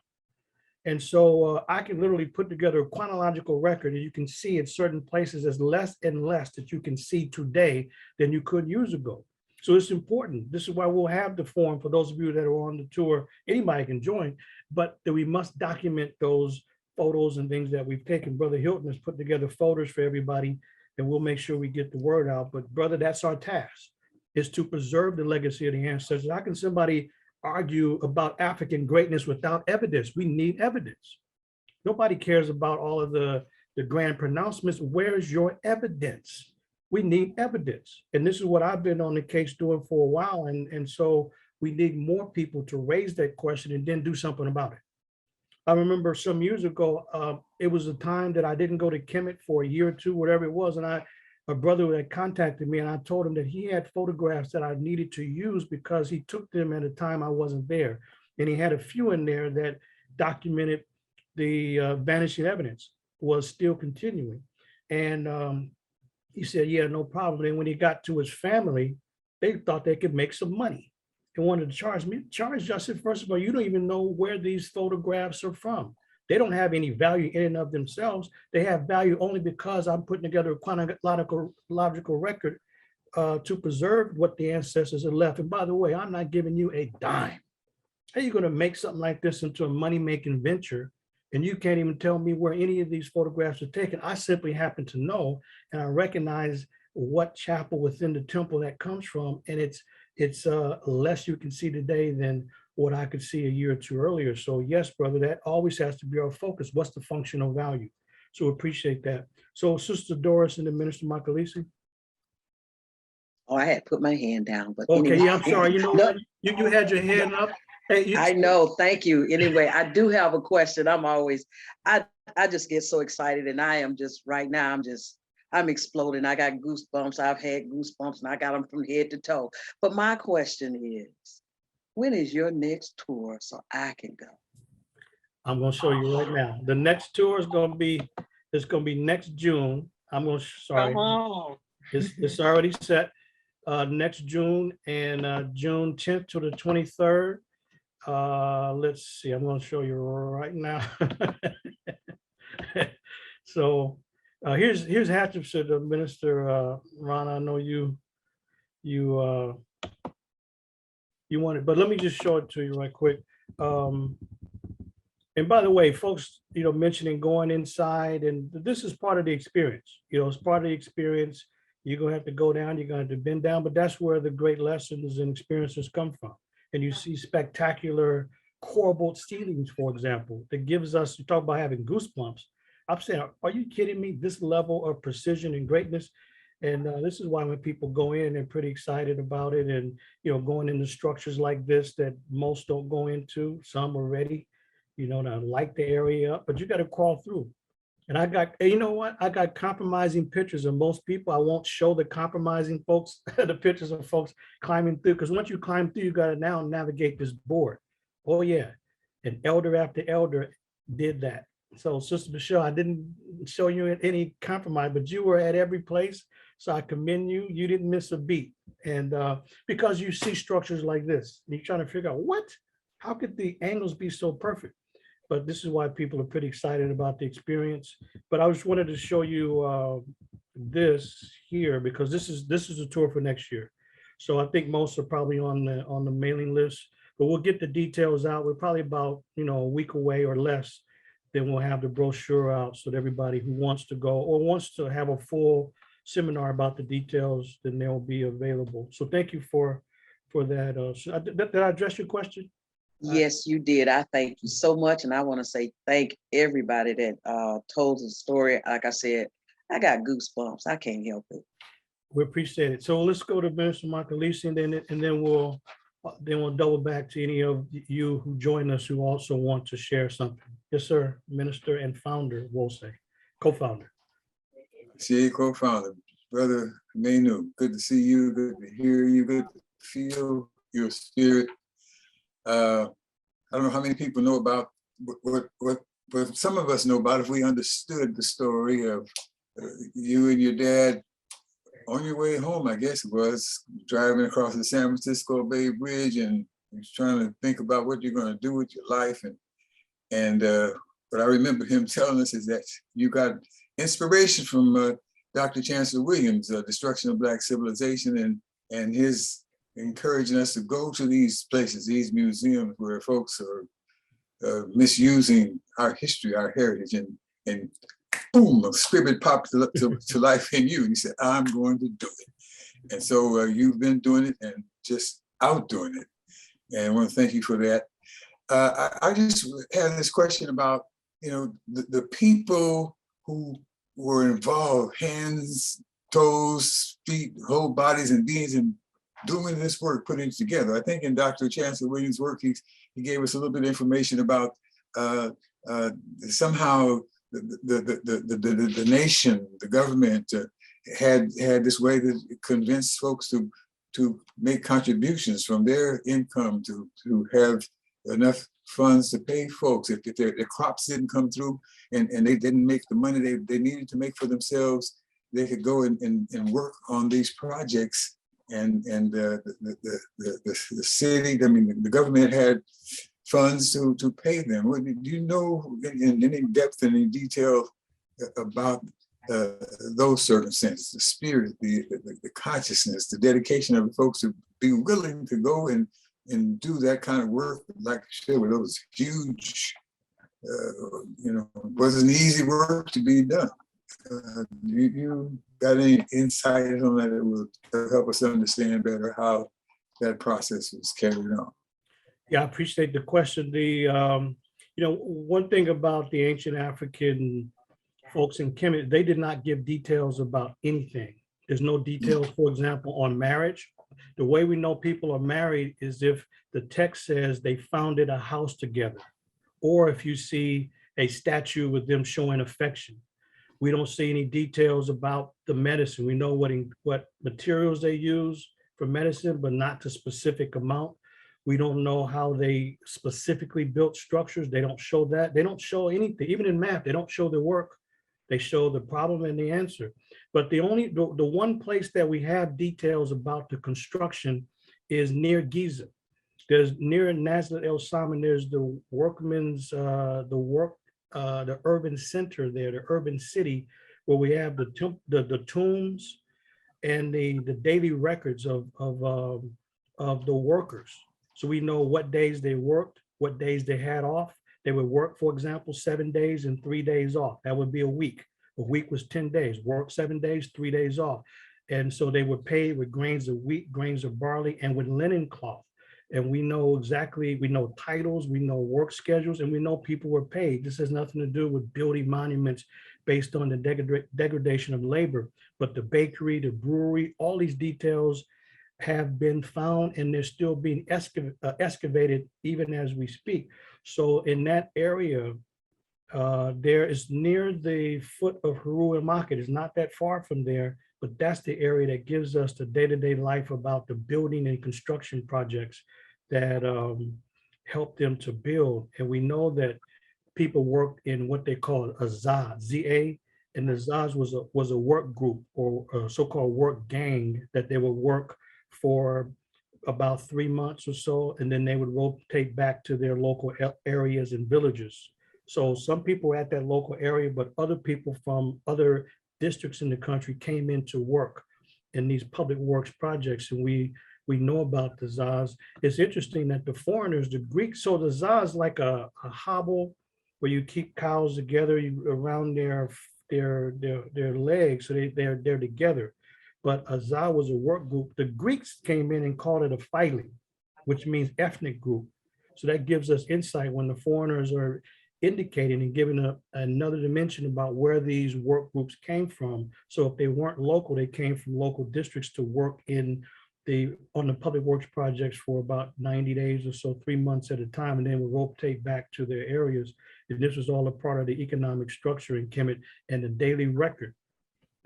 And so I can literally put together a chronological record, and you can see in certain places there's less and less that you can see today than you could years ago. So it's important. This is why we'll have the forum for those of you that are on the tour. Anybody can join, but that we must document those photos and things that we've taken. Brother Hilton has put together photos for everybody, and we'll make sure we get the word out. But brother, that's our task, is to preserve the legacy of the ancestors. How can somebody argue about African greatness without evidence? We need evidence. Nobody cares about all of the grand pronouncements. Where's your evidence? We need evidence. And this is what I've been on the case doing for a while. And so we need more people to raise that question and then do something about it. I remember some years ago, it was a time that I didn't go to KEMET for a year or two, whatever it was. And a brother had contacted me, and I told him that he had photographs that I needed to use because he took them at a time I wasn't there. And he had a few in there that documented the vanishing evidence was still continuing. And he said, yeah, no problem. And when he got to his family, they thought they could make some money. They wanted to charge me. I said, first of all, you don't even know where these photographs are from. They don't have any value in and of themselves. They have value only because I'm putting together a chronological record to preserve what the ancestors have left. And by the way, I'm not giving you a dime. How are you going to make something like this into a money-making venture? And you can't even tell me where any of these photographs are taken. I simply happen to know, and I recognize what chapel within the temple that comes from. And it's less you can see today than what I could see a year or two earlier. So yes, brother, that always has to be our focus. What's the functional value? So appreciate that. So Sister Doris and then Minister Makalisi. Oh, I had put my hand down, but okay, anyway. yeah, I'm sorry. You know what? You had your hand up. Hey, I know. Thank you. Anyway, I do have a question. I just get so excited, and I am just right now. I'm exploding. I got goosebumps. I've had goosebumps, and I got them from head to toe. But my question is, when is your next tour so I can go? I'm going to show you right now. The next tour is going to be next June. Sorry. It's already set. Next June, and June 10th to the 23rd. Let's see, I'm going to show you right now. So here's Hatshepsut, Minister Rana. I know you want it, but let me just show it to you right quick. And by the way, folks, mentioning going inside, and this is part of the experience. It's part of the experience. You're going to have to go down, you're going to have to bend down, but that's where the great lessons and experiences come from. And you see spectacular corbelled ceilings, for example, that gives us, you talk about having goosebumps. I'm saying, are you kidding me? This level of precision and greatness. And this is why when people go in, they're pretty excited about it. And, going into structures like this that most don't go into, some already, to light the area up, but you got to crawl through. And I got compromising pictures of most people. I won't show the compromising folks, the pictures of folks climbing through, because once you climb through, you got to now navigate this board. Oh yeah, and elder after elder did that. So Sister Michelle, I didn't show you any compromise, but you were at every place. So I commend you. You didn't miss a beat. And because you see structures like this, and you're trying to figure out how could the angles be so perfect? But this is why people are pretty excited about the experience. But I just wanted to show you this here, because this is a tour for next year. So I think most are probably on the mailing list, but we'll get the details out. We're probably about a week away or less. Then we'll have the brochure out so that everybody who wants to go or wants to have a full seminar about the details, then they'll be available. So thank you for that. Did I address your question? Yes, you did. I thank you so much. And I want to say thank everybody that told the story. Like I said, I got goosebumps. I can't help it. We appreciate it. So let's go to Minister Makalisi, and then we'll double back to any of you who join us who also want to share something. Yes, sir. Minister and founder, we'll say, co-founder. Co-founder, Brother Manu. Good to see you. Good to hear you. Good to feel your spirit. I don't know how many people know about what some of us know about if we understood the story of you and your dad on your way home, I guess it was, driving across the San Francisco Bay Bridge, and you're trying to think about what you're going to do with your life. And what I remember him telling us is that you got inspiration from Dr. Chancellor Williams, Destruction of Black Civilization, and his encouraging us to go to these places, these museums where folks are misusing our history, our heritage, and boom, a spirit popped to life in you. And he said, I'm going to do it. And so you've been doing it and just outdoing it. And I want to thank you for that. I just had this question about, the people who were involved, hands, toes, feet, whole bodies and beings in doing this work, putting it together. I think in Dr. Chancellor Williams' work, he gave us a little bit of information about somehow the nation, the government had this way to convince folks to make contributions from their income to have enough funds to pay folks if their crops didn't come through and they didn't make the money they needed to make for themselves. They could go and work on these projects, and the city, the government had funds to pay them. Do you know in any depth, any detail about those circumstances, the spirit, the consciousness, the dedication of the folks to be willing to go and do that kind of work, like I said, with those huge, wasn't easy work to be done. You got any insight on that will help us understand better how that process was carried on? Yeah, I appreciate the question. One thing about the ancient African folks in Kemet, they did not give details about anything. There's no details, for example, on marriage. The way we know people are married is if the text says they founded a house together, or if you see a statue with them showing affection. We don't see any details about the medicine. We know what materials they use for medicine, but not the specific amount. We don't know how they specifically built structures. They don't show that. They don't show anything. Even in math, they don't show the work. They show the problem and the answer. But the one place that we have details about the construction is near Giza. There's near Nazareth El Saman, there's the workmen's, the urban center there, the urban city, where we have the tombs and the daily records of the workers. So we know what days they worked, what days they had off. They would work, for example, 7 days and 3 days off. That would be a week. A week was 10 days, work 7 days, 3 days off. And so they were paid with grains of wheat, grains of barley, and with linen cloth. And we know titles, we know work schedules, and we know people were paid. This has nothing to do with building monuments based on the degradation of labor, but the bakery, the brewery, all these details have been found, and they're still being excavated even as we speak. So in that area, there is near the foot of Haru and Market. It's not that far from there, but that's the area that gives us the day-to-day life about the building and construction projects that help them to build. And we know that people worked in what they call a ZA, Z-A, and the ZAs was a work group or a so-called work gang that they would work for about 3 months or so, and then they would rotate back to their local areas and villages. So some people were at that local area, but other people from other districts in the country came in to work in these public works projects, and we know about the Zaz. It's interesting that the foreigners, the Greeks, so the Zaz like a hobble where you keep cows together around their legs, so they're together. But a Za was a work group. The Greeks came in and called it a phylum, which means ethnic group. So that gives us insight when the foreigners are indicating and giving another dimension about where these work groups came from. So if they weren't local, they came from local districts to work on the public works projects for about 90 days or so, 3 months at a time, and then would rotate back to their areas. And this was all a part of the economic structure in Kemet, and the daily record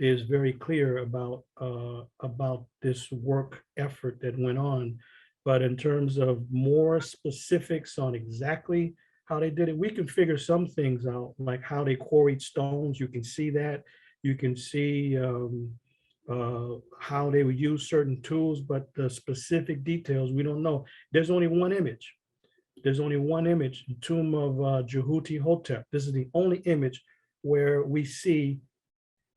is very clear about this work effort that went on. But in terms of more specifics on exactly how they did it, we can figure some things out, like how they quarried stones. You can see that. You can see how they would use certain tools, but the specific details, we don't know. There's only one image. There's only one image, the tomb of Jehuti Hotep. This is the only image where we see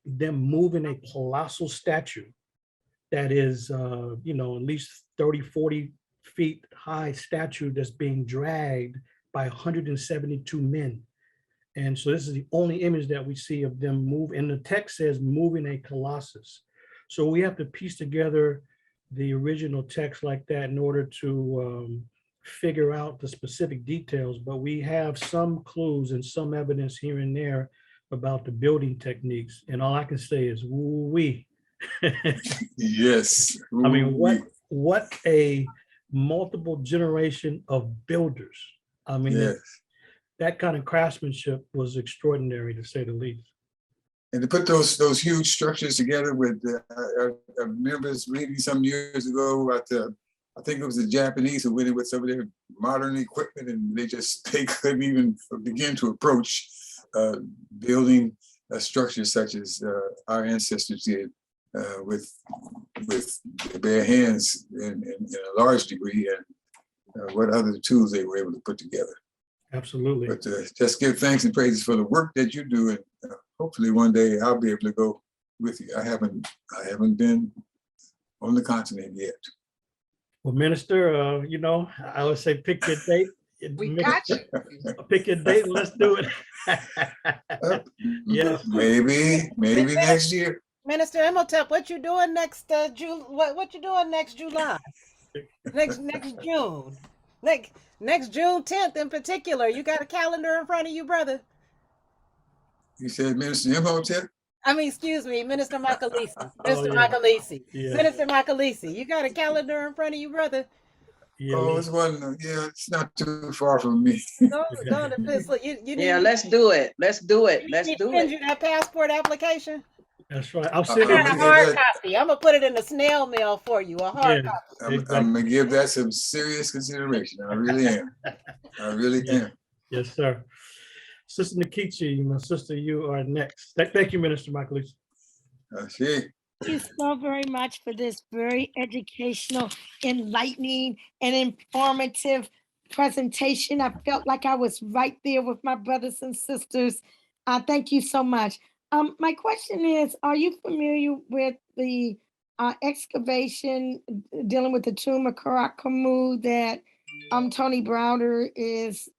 them moving a colossal statue that is, you know, at least 30, 40 feet high statue that's being dragged by 172 men. And so this is the only image that we see of them move. And the text says moving a colossus. So we have to piece together the original text like that in order to figure out the specific details. But we have some clues and some evidence here and there about the building techniques. And all I can say is woo-wee. Yes. I mean, what a multiple generation of builders. I mean, Yes. that kind of craftsmanship was extraordinary, to say the least. And to put those huge structures together with, I remember reading some years ago about I think it was the Japanese who went in with some of their modern equipment, and they couldn't even begin to approach building structures such as our ancestors did with their bare hands in a large degree, and what other tools they were able to put together. Absolutely. But just give thanks and praises for the work that you do, and hopefully one day I'll be able to go with you. I haven't been on the continent yet. Well, Minister, you know, I would say pick your date. We got you. Pick your date and let's do it. Yeah. Maybe next year. Minister Imhotep, what you doing next what you doing next July? Next June. Next June 10th in particular. You got a calendar in front of you, brother? You said Minister Imhotep? I mean, excuse me, Minister Makalisi. Mr. yeah. Makalisi. Yeah. Minister Makalisi, you got a calendar in front of you, brother? Yeah, Oh, it's one. Yeah, it's not too far from me. No, you Yeah, let's do it. Let's do it. Let's do send it. you that passport application? That's right. I'll I send got a it. hard copy. I'm gonna put it in the snail mail for you. A hard Yeah. copy. I'm gonna give that some serious consideration. I really am. I really am. Yes, sir. Sister Nikichi, my sister, you are next. Thank you, Minister Michael. See. Thank you so very much for this very educational, enlightening, and informative presentation. I felt like I was right there with my brothers and sisters. Thank you so much. My question is, are you familiar with the excavation dealing with the tomb of Karakamu that Tony Browder is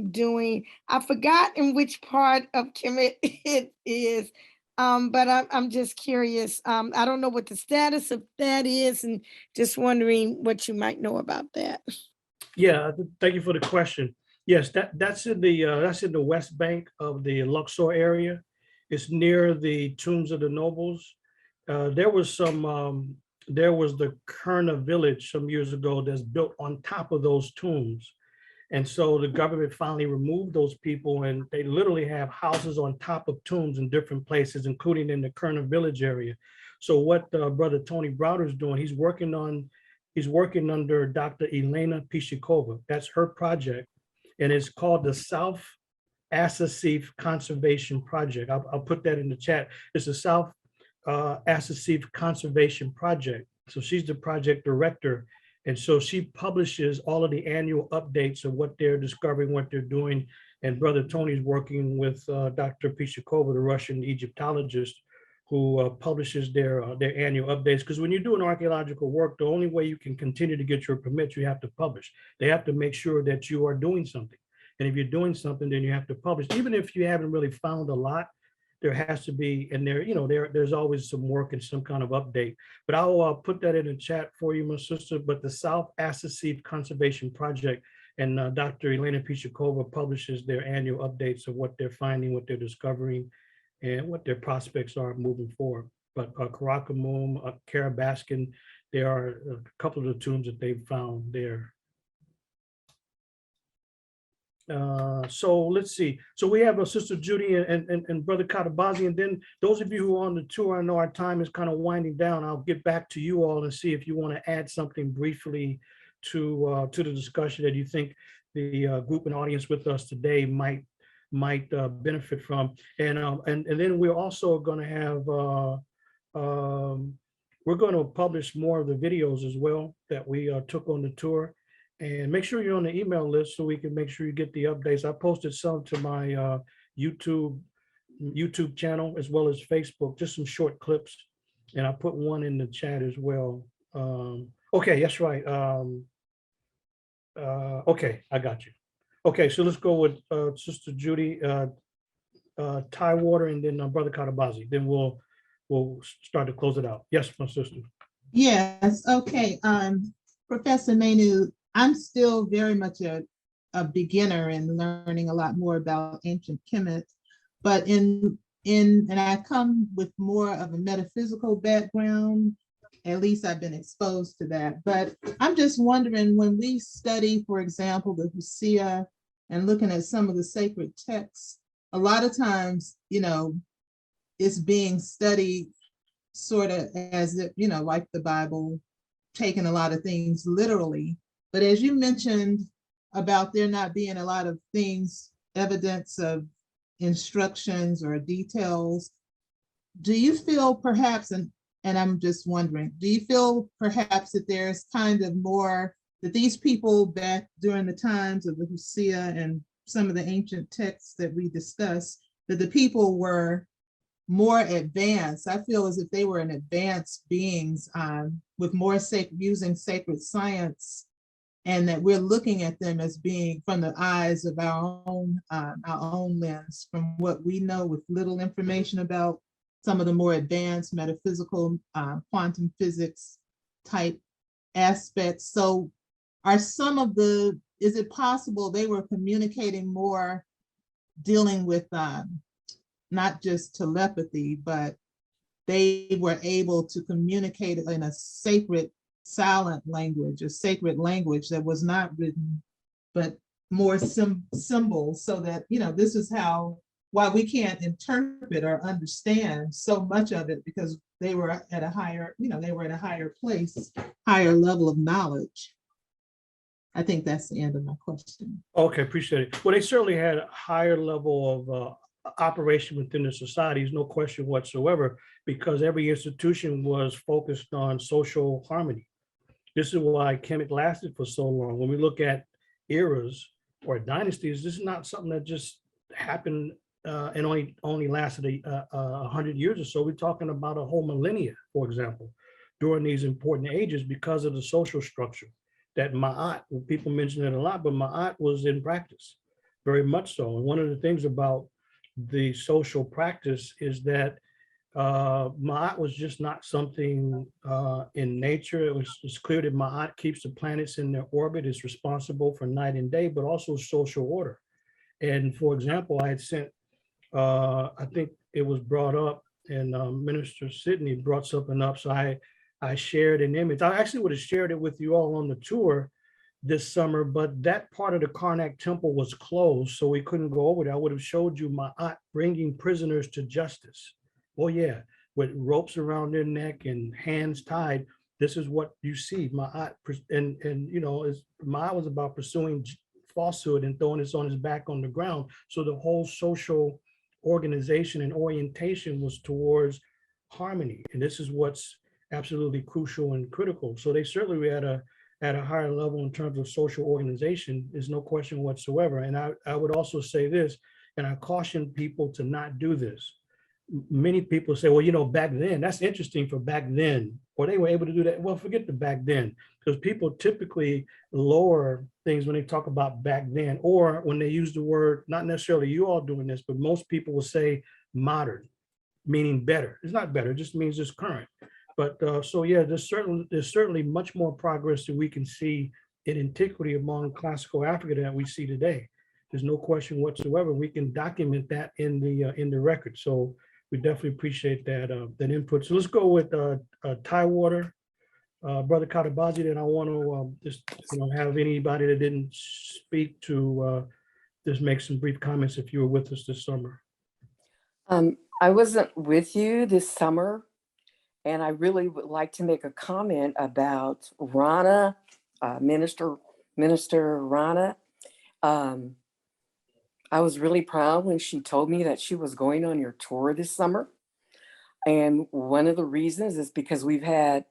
doing? I forgot in which part of Kemet it is. But I'm just curious. I don't know what the status of that is, and just wondering what you might know about that. Yeah, thank you for the question. Yes, that's in the West Bank of the Luxor area. It's near the tombs of the nobles. There was the Kurna village some years ago that's built on top of those tombs. And so the government finally removed those people, and they literally have houses on top of tombs in different places, including in the Kurna village area. So what Brother Tony Browder is doing, he's working under Dr. Elena Pishikova. That's her project, and it's called the South Asasif Conservation Project. I'll put that in the chat. It's the South Asasif Conservation Project. So she's the project director. And so she publishes all of the annual updates of what they're discovering, what they're doing. And Brother Tony's working with Dr. Pishikova, the Russian Egyptologist, who publishes their annual updates. Because when you're doing archaeological work, the only way you can continue to get your permits, you have to publish. They have to make sure that you are doing something. And if you're doing something, then you have to publish. Even if you haven't really found a lot, there has to be, and there's always some work and some kind of update. But I'll put that in the chat for you, my sister. But the South Asasif Conservation Project, and Dr. Elena Pishikova publishes their annual updates of what they're finding, what they're discovering, and what their prospects are moving forward. But Karakamum, Karabaskin, there are a couple of the tombs that they've found there. So let's see. So we have a Sister Judy and Brother Katabazi, and then those of you who are on the tour, I know our time is kind of winding down. I'll get back to you all and see if you want to add something briefly to the discussion that you think the group and audience with us today might benefit from. And then we're also going to have we're going to publish more of the videos as well that we took on the tour. And make sure you're on the email list so we can make sure you get the updates. I posted some to my YouTube channel as well as Facebook, just some short clips. And I put one in the chat as well. Okay, that's right. Okay, I got you. Okay, so let's go with Sister Judy, Tidewater, and then Brother Katabazi. Then we'll start to close it out. Yes, my sister. Yes, okay. Professor Manu, I'm still very much a beginner in learning a lot more about ancient Kemet, but and I come with more of a metaphysical background. At least I've been exposed to that. But I'm just wondering, when we study, for example, the Hosea and looking at some of the sacred texts, a lot of times, it's being studied sort of as if, like the Bible, taking a lot of things literally. But as you mentioned about there not being a lot of things, evidence of instructions or details, do you feel perhaps, and I'm just wondering, do you feel perhaps that there's kind of more that these people back during the times of the Hosea and some of the ancient texts that we discussed, that the people were more advanced? I feel as if they were an advanced beings with more using sacred science, and that we're looking at them as being from the eyes of our own lens, from what we know with little information about some of the more advanced metaphysical quantum physics type aspects. So is it possible they were communicating more, dealing with not just telepathy, but they were able to communicate in a sacred silent language, a sacred language that was not written, but more symbols, so that, this is why we can't interpret or understand so much of it, because they were at a higher, they were at a higher place, higher level of knowledge. I think that's the end of my question. Okay, appreciate it. Well, they certainly had a higher level of operation within the societies, no question whatsoever, because every institution was focused on social harmony. This is why Kemet lasted for so long. When we look at eras or dynasties, this is not something that just happened and only lasted 100 years or so. We're talking about a whole millennia, for example, during these important ages, because of the social structure that Ma'at, people mention it a lot, but Ma'at was in practice, very much so. And one of the things about the social practice is that Ma'at was just not something in nature. It's clear that Ma'at keeps the planets in their orbit, is responsible for night and day, but also social order. And for example, I had sent, I think it was brought up, and Minister Sidney brought something up. So I shared an image. I actually would have shared it with you all on the tour this summer, but that part of the Karnak temple was closed, so we couldn't go over there. I would have showed you Ma'at bringing prisoners to justice. Oh yeah, with ropes around their neck and hands tied. This is what you see, Ma'at, and Ma'at was about pursuing falsehood and throwing this on his back on the ground. So the whole social organization and orientation was towards harmony, and this is what's absolutely crucial and critical. So they certainly were at a higher level in terms of social organization. There's no question whatsoever. And I would also say this, and I caution people to not do this. Many people say, well, back then, that's interesting for back then, or they were able to do that. Well, forget the back then, because people typically lower things when they talk about back then, or when they use the word, not necessarily you all doing this, but most people will say modern, meaning better. It's not better, it just means it's current. But so yeah, there's certainly much more progress that we can see in antiquity among classical Africa that we see today. There's no question whatsoever. We can document that in the record. So we definitely appreciate that input. So let's go with Tidewater, Brother Katabazi. Then I want to just have anybody that didn't speak to just make some brief comments if you were with us this summer. I wasn't with you this summer, and I really would like to make a comment about Rana, Minister Rana. I was really proud when she told me that she was going on your tour this summer. And one of the reasons is because we've had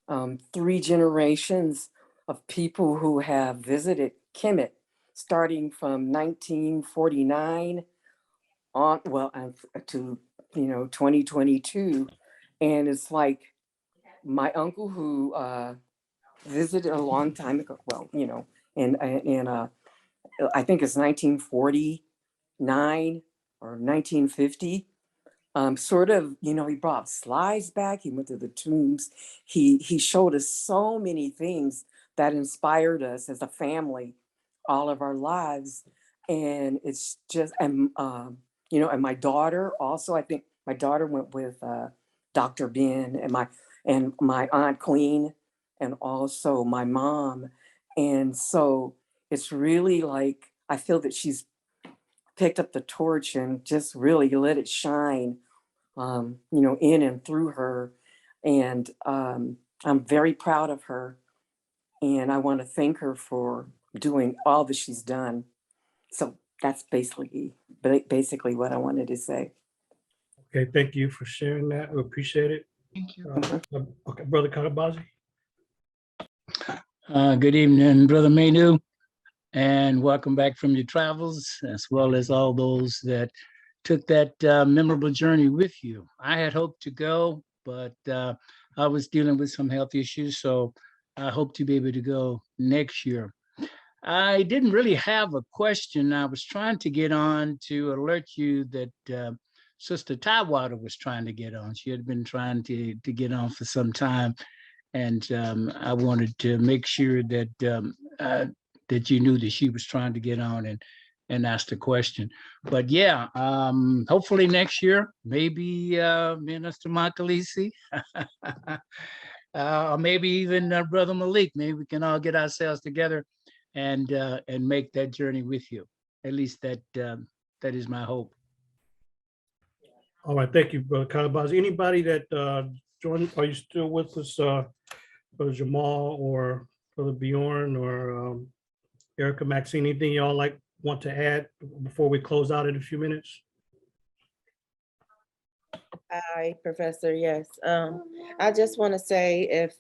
3 generations of people who have visited Kemet starting from 1949 on, well, to, 2022. And it's like my uncle who visited a long time ago, well, and I think it's 1949 or 1950. Sort of, he brought slides back. He went to the tombs. He showed us so many things that inspired us as a family, all of our lives. And it's just, and my daughter also. I think my daughter went with Dr. Ben and my aunt Queen, and also my mom. And so it's really like I feel that she's picked up the torch and just really let it shine, in and through her. And I'm very proud of her. And I want to thank her for doing all that she's done. So that's basically what I wanted to say. Okay, thank you for sharing that. We appreciate it. Thank you. Okay, Brother Karabazi. Good evening, Brother Manu, and welcome back from your travels, as well as all those that took that memorable journey with you. I had hoped to go, but I was dealing with some health issues, so I hope to be able to go next year. I didn't really have a question. I was trying to get on to alert you that Sister Tidewater was trying to get on. She had been trying to get on for some time, and I wanted to make sure that that you knew that she was trying to get on and ask the question. But yeah, hopefully next year, maybe Minister Makalisi, or maybe even Brother Malik. Maybe we can all get ourselves together and make that journey with you. At least that is my hope. All right, thank you, Brother Karabazi. Anybody that joined, are you still with us, Brother Jamal or Brother Bjorn or Erica Maxine? Anything y'all want to add before we close out in a few minutes? Hi, Professor. Yes. I just want to say if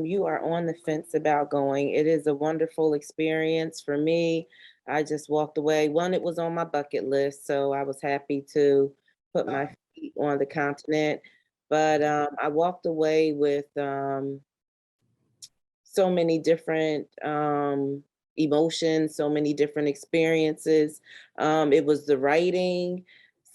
you are on the fence about going, it is a wonderful experience for me. I just walked away. One, it was on my bucket list, so I was happy to put my feet on the continent. But I walked away with so many different emotions, so many different experiences. It was the writing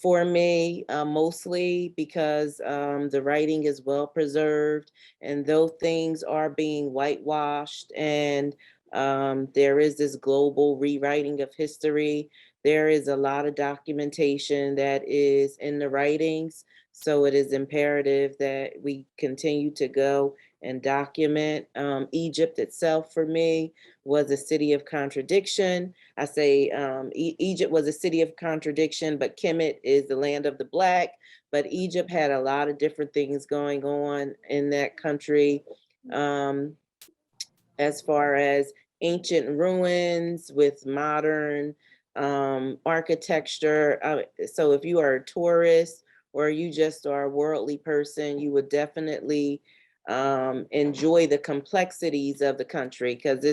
for me, mostly because the writing is well preserved, and though things are being whitewashed and there is this global rewriting of history, there is a lot of documentation that is in the writings. So it is imperative that we continue to go and document. Egypt itself, for me, was a city of contradiction. I say Egypt was a city of contradiction, but Kemet is the land of the Black. But Egypt had a lot of different things going on in that country, as far as ancient ruins with modern architecture. So if you are a tourist or you just are a worldly person, you would definitely enjoy the complexities of the country, because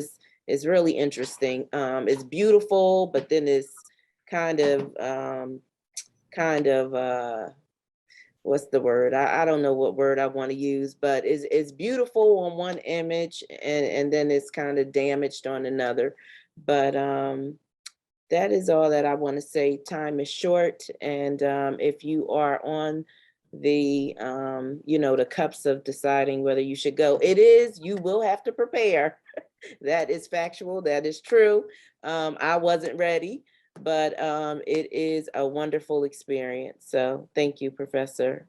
it's really interesting. It's beautiful, but then it's kind of what's the word? I don't know what word I want to use, but it's beautiful on one image and then it's kind of damaged on another. But that is all that I want to say. Time is short, and if you are on the the cups of deciding whether you should go, you will have to prepare. That is factual, that is true. I wasn't ready, but it is a wonderful experience. So thank you, Professor.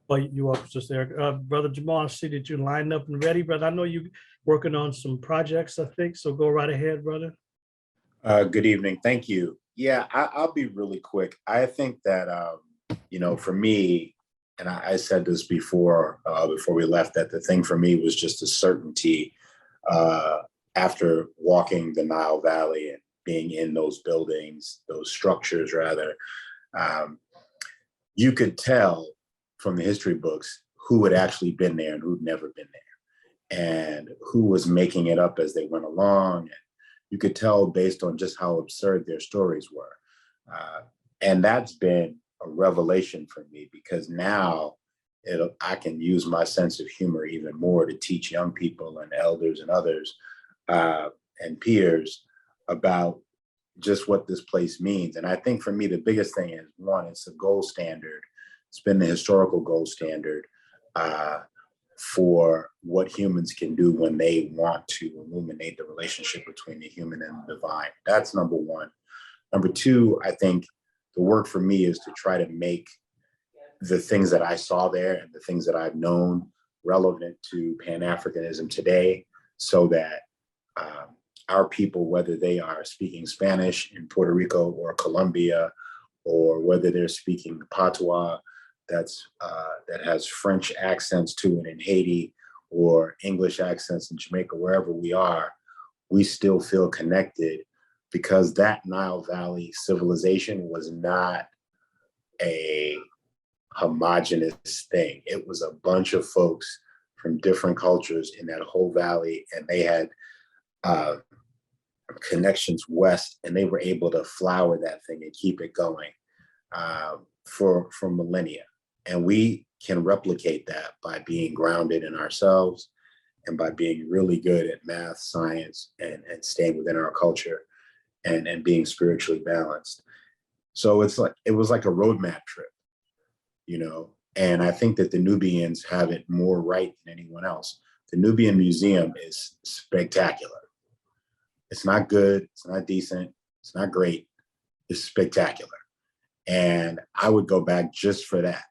Well, you are, Sister Erica. Brother Jamal, I see that you're lined up and ready, brother. I know you're working on some projects, I think, so go right ahead, brother. Good evening. Thank you. Yeah, I'll be really quick. I think that, for me, and I said this before we left, that the thing for me was just a certainty after walking the Nile Valley and being in those buildings, those structures rather. You could tell from the history books who had actually been there and who'd never been there. and who was making it up as they went along. And you could tell based on just how absurd their stories were. And that's been a revelation for me, because now I can use my sense of humor even more to teach young people and elders and others and peers about just what this place means. And I think for me, the biggest thing is, one, it's a gold standard. It's been the historical gold standard for what humans can do when they want to illuminate the relationship between the human and the divine. That's number one. Number two, I think the work for me is to try to make the things that I saw there and the things that I've known relevant to Pan-Africanism today, so that our people, whether they are speaking Spanish in Puerto Rico or Colombia, or whether they're speaking Patois that has French accents to it in Haiti, or English accents in Jamaica, wherever we are, we still feel connected, because that Nile Valley civilization was not a homogenous thing. It was a bunch of folks from different cultures in that whole valley, and they had connections west, and they were able to flower that thing and keep it going for millennia. And we can replicate that by being grounded in ourselves and by being really good at math, science, and staying within our culture and being spiritually balanced. So it was like a roadmap trip, you know. And I think that the Nubians have it more right than anyone else. The Nubian Museum is spectacular. It's not good, it's not decent, it's not great, it's spectacular. And I would go back just for that.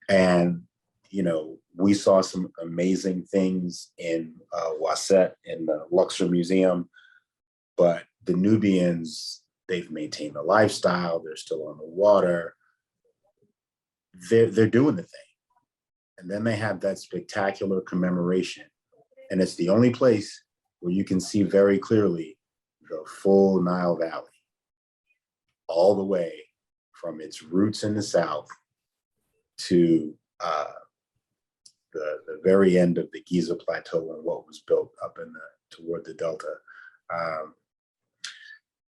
And, you know, we saw some amazing things in Waset, in the Luxor Museum, but the Nubians, they've maintained the lifestyle, they're still on the water, they're doing the thing. And then they have that spectacular commemoration. And it's the only place where you can see very clearly the full Nile Valley, all the way from its roots in the south to the very end of the Giza Plateau and what was built up toward the Delta.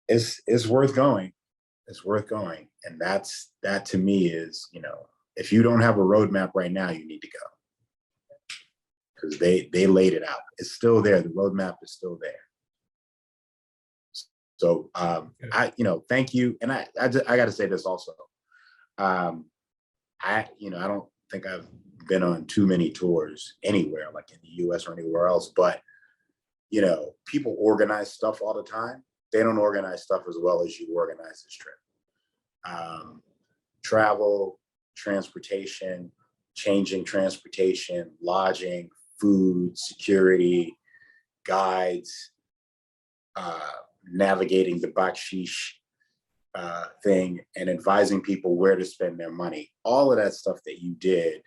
It's worth going. It's worth going. And that to me is, you know, if you don't have a roadmap right now, you need to go. Because they laid it out. It's still there. The roadmap is still there. So thank you. And I got to say this also. I don't think I've been on too many tours anywhere, like in the US or anywhere else, but you know, people organize stuff all the time. They don't organize stuff as well as you organize this trip. Travel, transportation, changing transportation, lodging, food, security, guides, navigating the bakshish thing, and advising people where to spend their money. All of that stuff that you did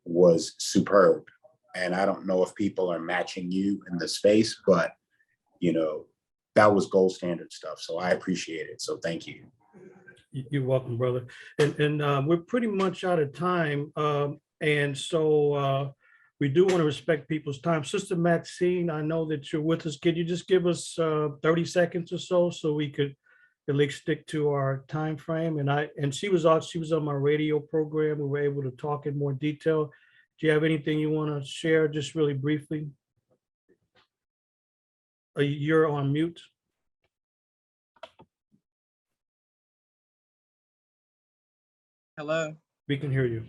was superb. And I don't know if people are matching you in the space, but you know, that was gold standard stuff. So I appreciate it. So thank you. You're welcome, brother. And we're pretty much out of time. And so we do want to respect people's time. Sister Maxine, I know that you're with us. Could you just give us 30 seconds or so we could at least stick to our time frame? And she was on my radio program. We were able to talk in more detail. Do you have anything you want to share just really briefly? You're on mute. Hello. We can hear you.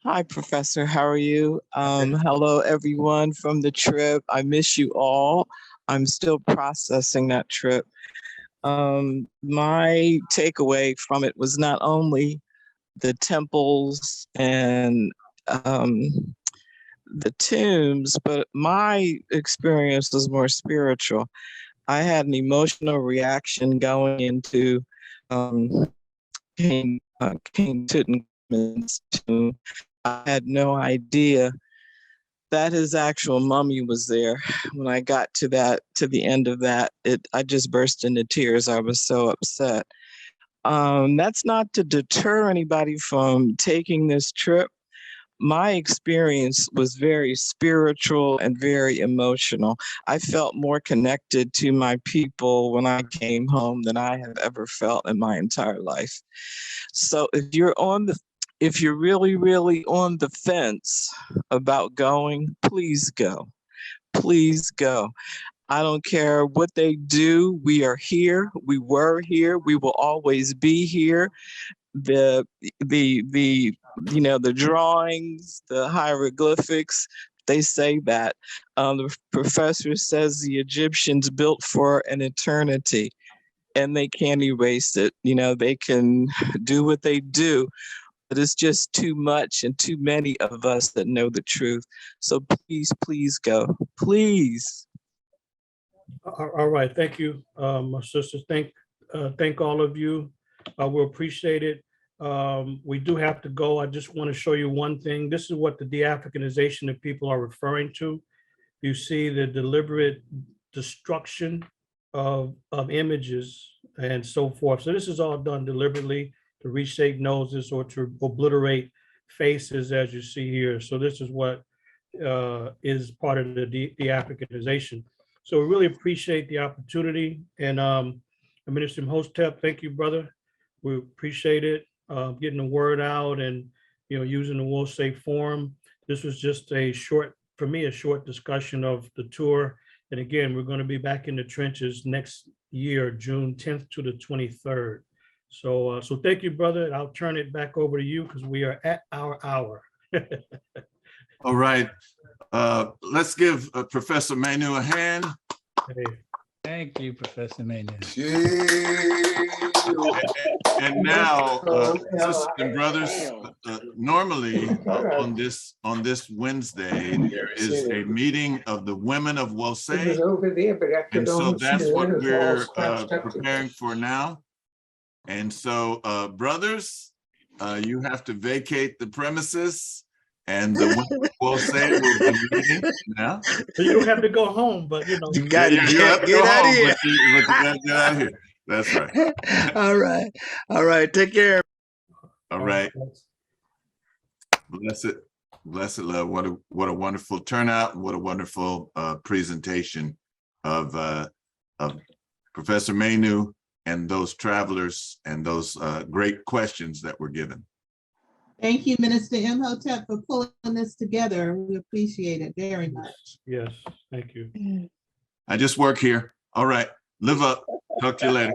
Hi, Professor. How are you? Hello, everyone from the trip. I miss you all. I'm still processing that trip. My takeaway from it was not only the temples and the tombs, but my experience was more spiritual. I had an emotional reaction going into King Tutankhamun's tomb. I had no idea that his actual mummy was there. When I got to the end of that, I just burst into tears. I was so upset. That's not to deter anybody from taking this trip. My experience was very spiritual and very emotional. I felt more connected to my people when I came home than I have ever felt in my entire life. So if you're really, really on the fence about going, please go. Please go. I don't care what they do. We are here. We were here. We will always be here. The drawings, the hieroglyphics, they say that. The professor says the Egyptians built for an eternity and they can't erase it. They can do what they do, but it's just too much and too many of us that know the truth. So please, please go. Please. All right, thank you, my sisters. Thank all of you. We'll appreciate it. We do have to go. I just want to show you one thing. This is what the de-Africanization that people are referring to. You see the deliberate destruction of images and so forth. So this is all done deliberately to reshape noses or to obliterate faces, as you see here. So this is what is part of the de-Africanization. So we really appreciate the opportunity. And Minister Imhotep, thank you, brother. We appreciate it, getting the word out and using the Will Say Forum. This was just for me, a short discussion of the tour. And again, we're going to be back in the trenches next year, June 10th to the 23rd. So thank you, brother. I'll turn it back over to you because we are at our hour. All right. Let's give Professor Manu a hand. Hey. Thank you, Professor Manu. And now, sisters and brothers, normally on this Wednesday, there is a meeting of the women of Wose. And so that's what we're preparing for now. And so, brothers, you have to vacate the premises. And the women will say will be meeting now. So you don't have to go home, but you got to get out of here. But you got to get out of here. That's right. All right. Take care. All right. Blessed love. What a wonderful turnout and what a wonderful presentation of Professor Manu and those travelers and those great questions that were given. Thank you, Minister Imhotep, for pulling this together. We appreciate it very much. Yes, thank you. I just work here. All right. Live up. Talk to you later.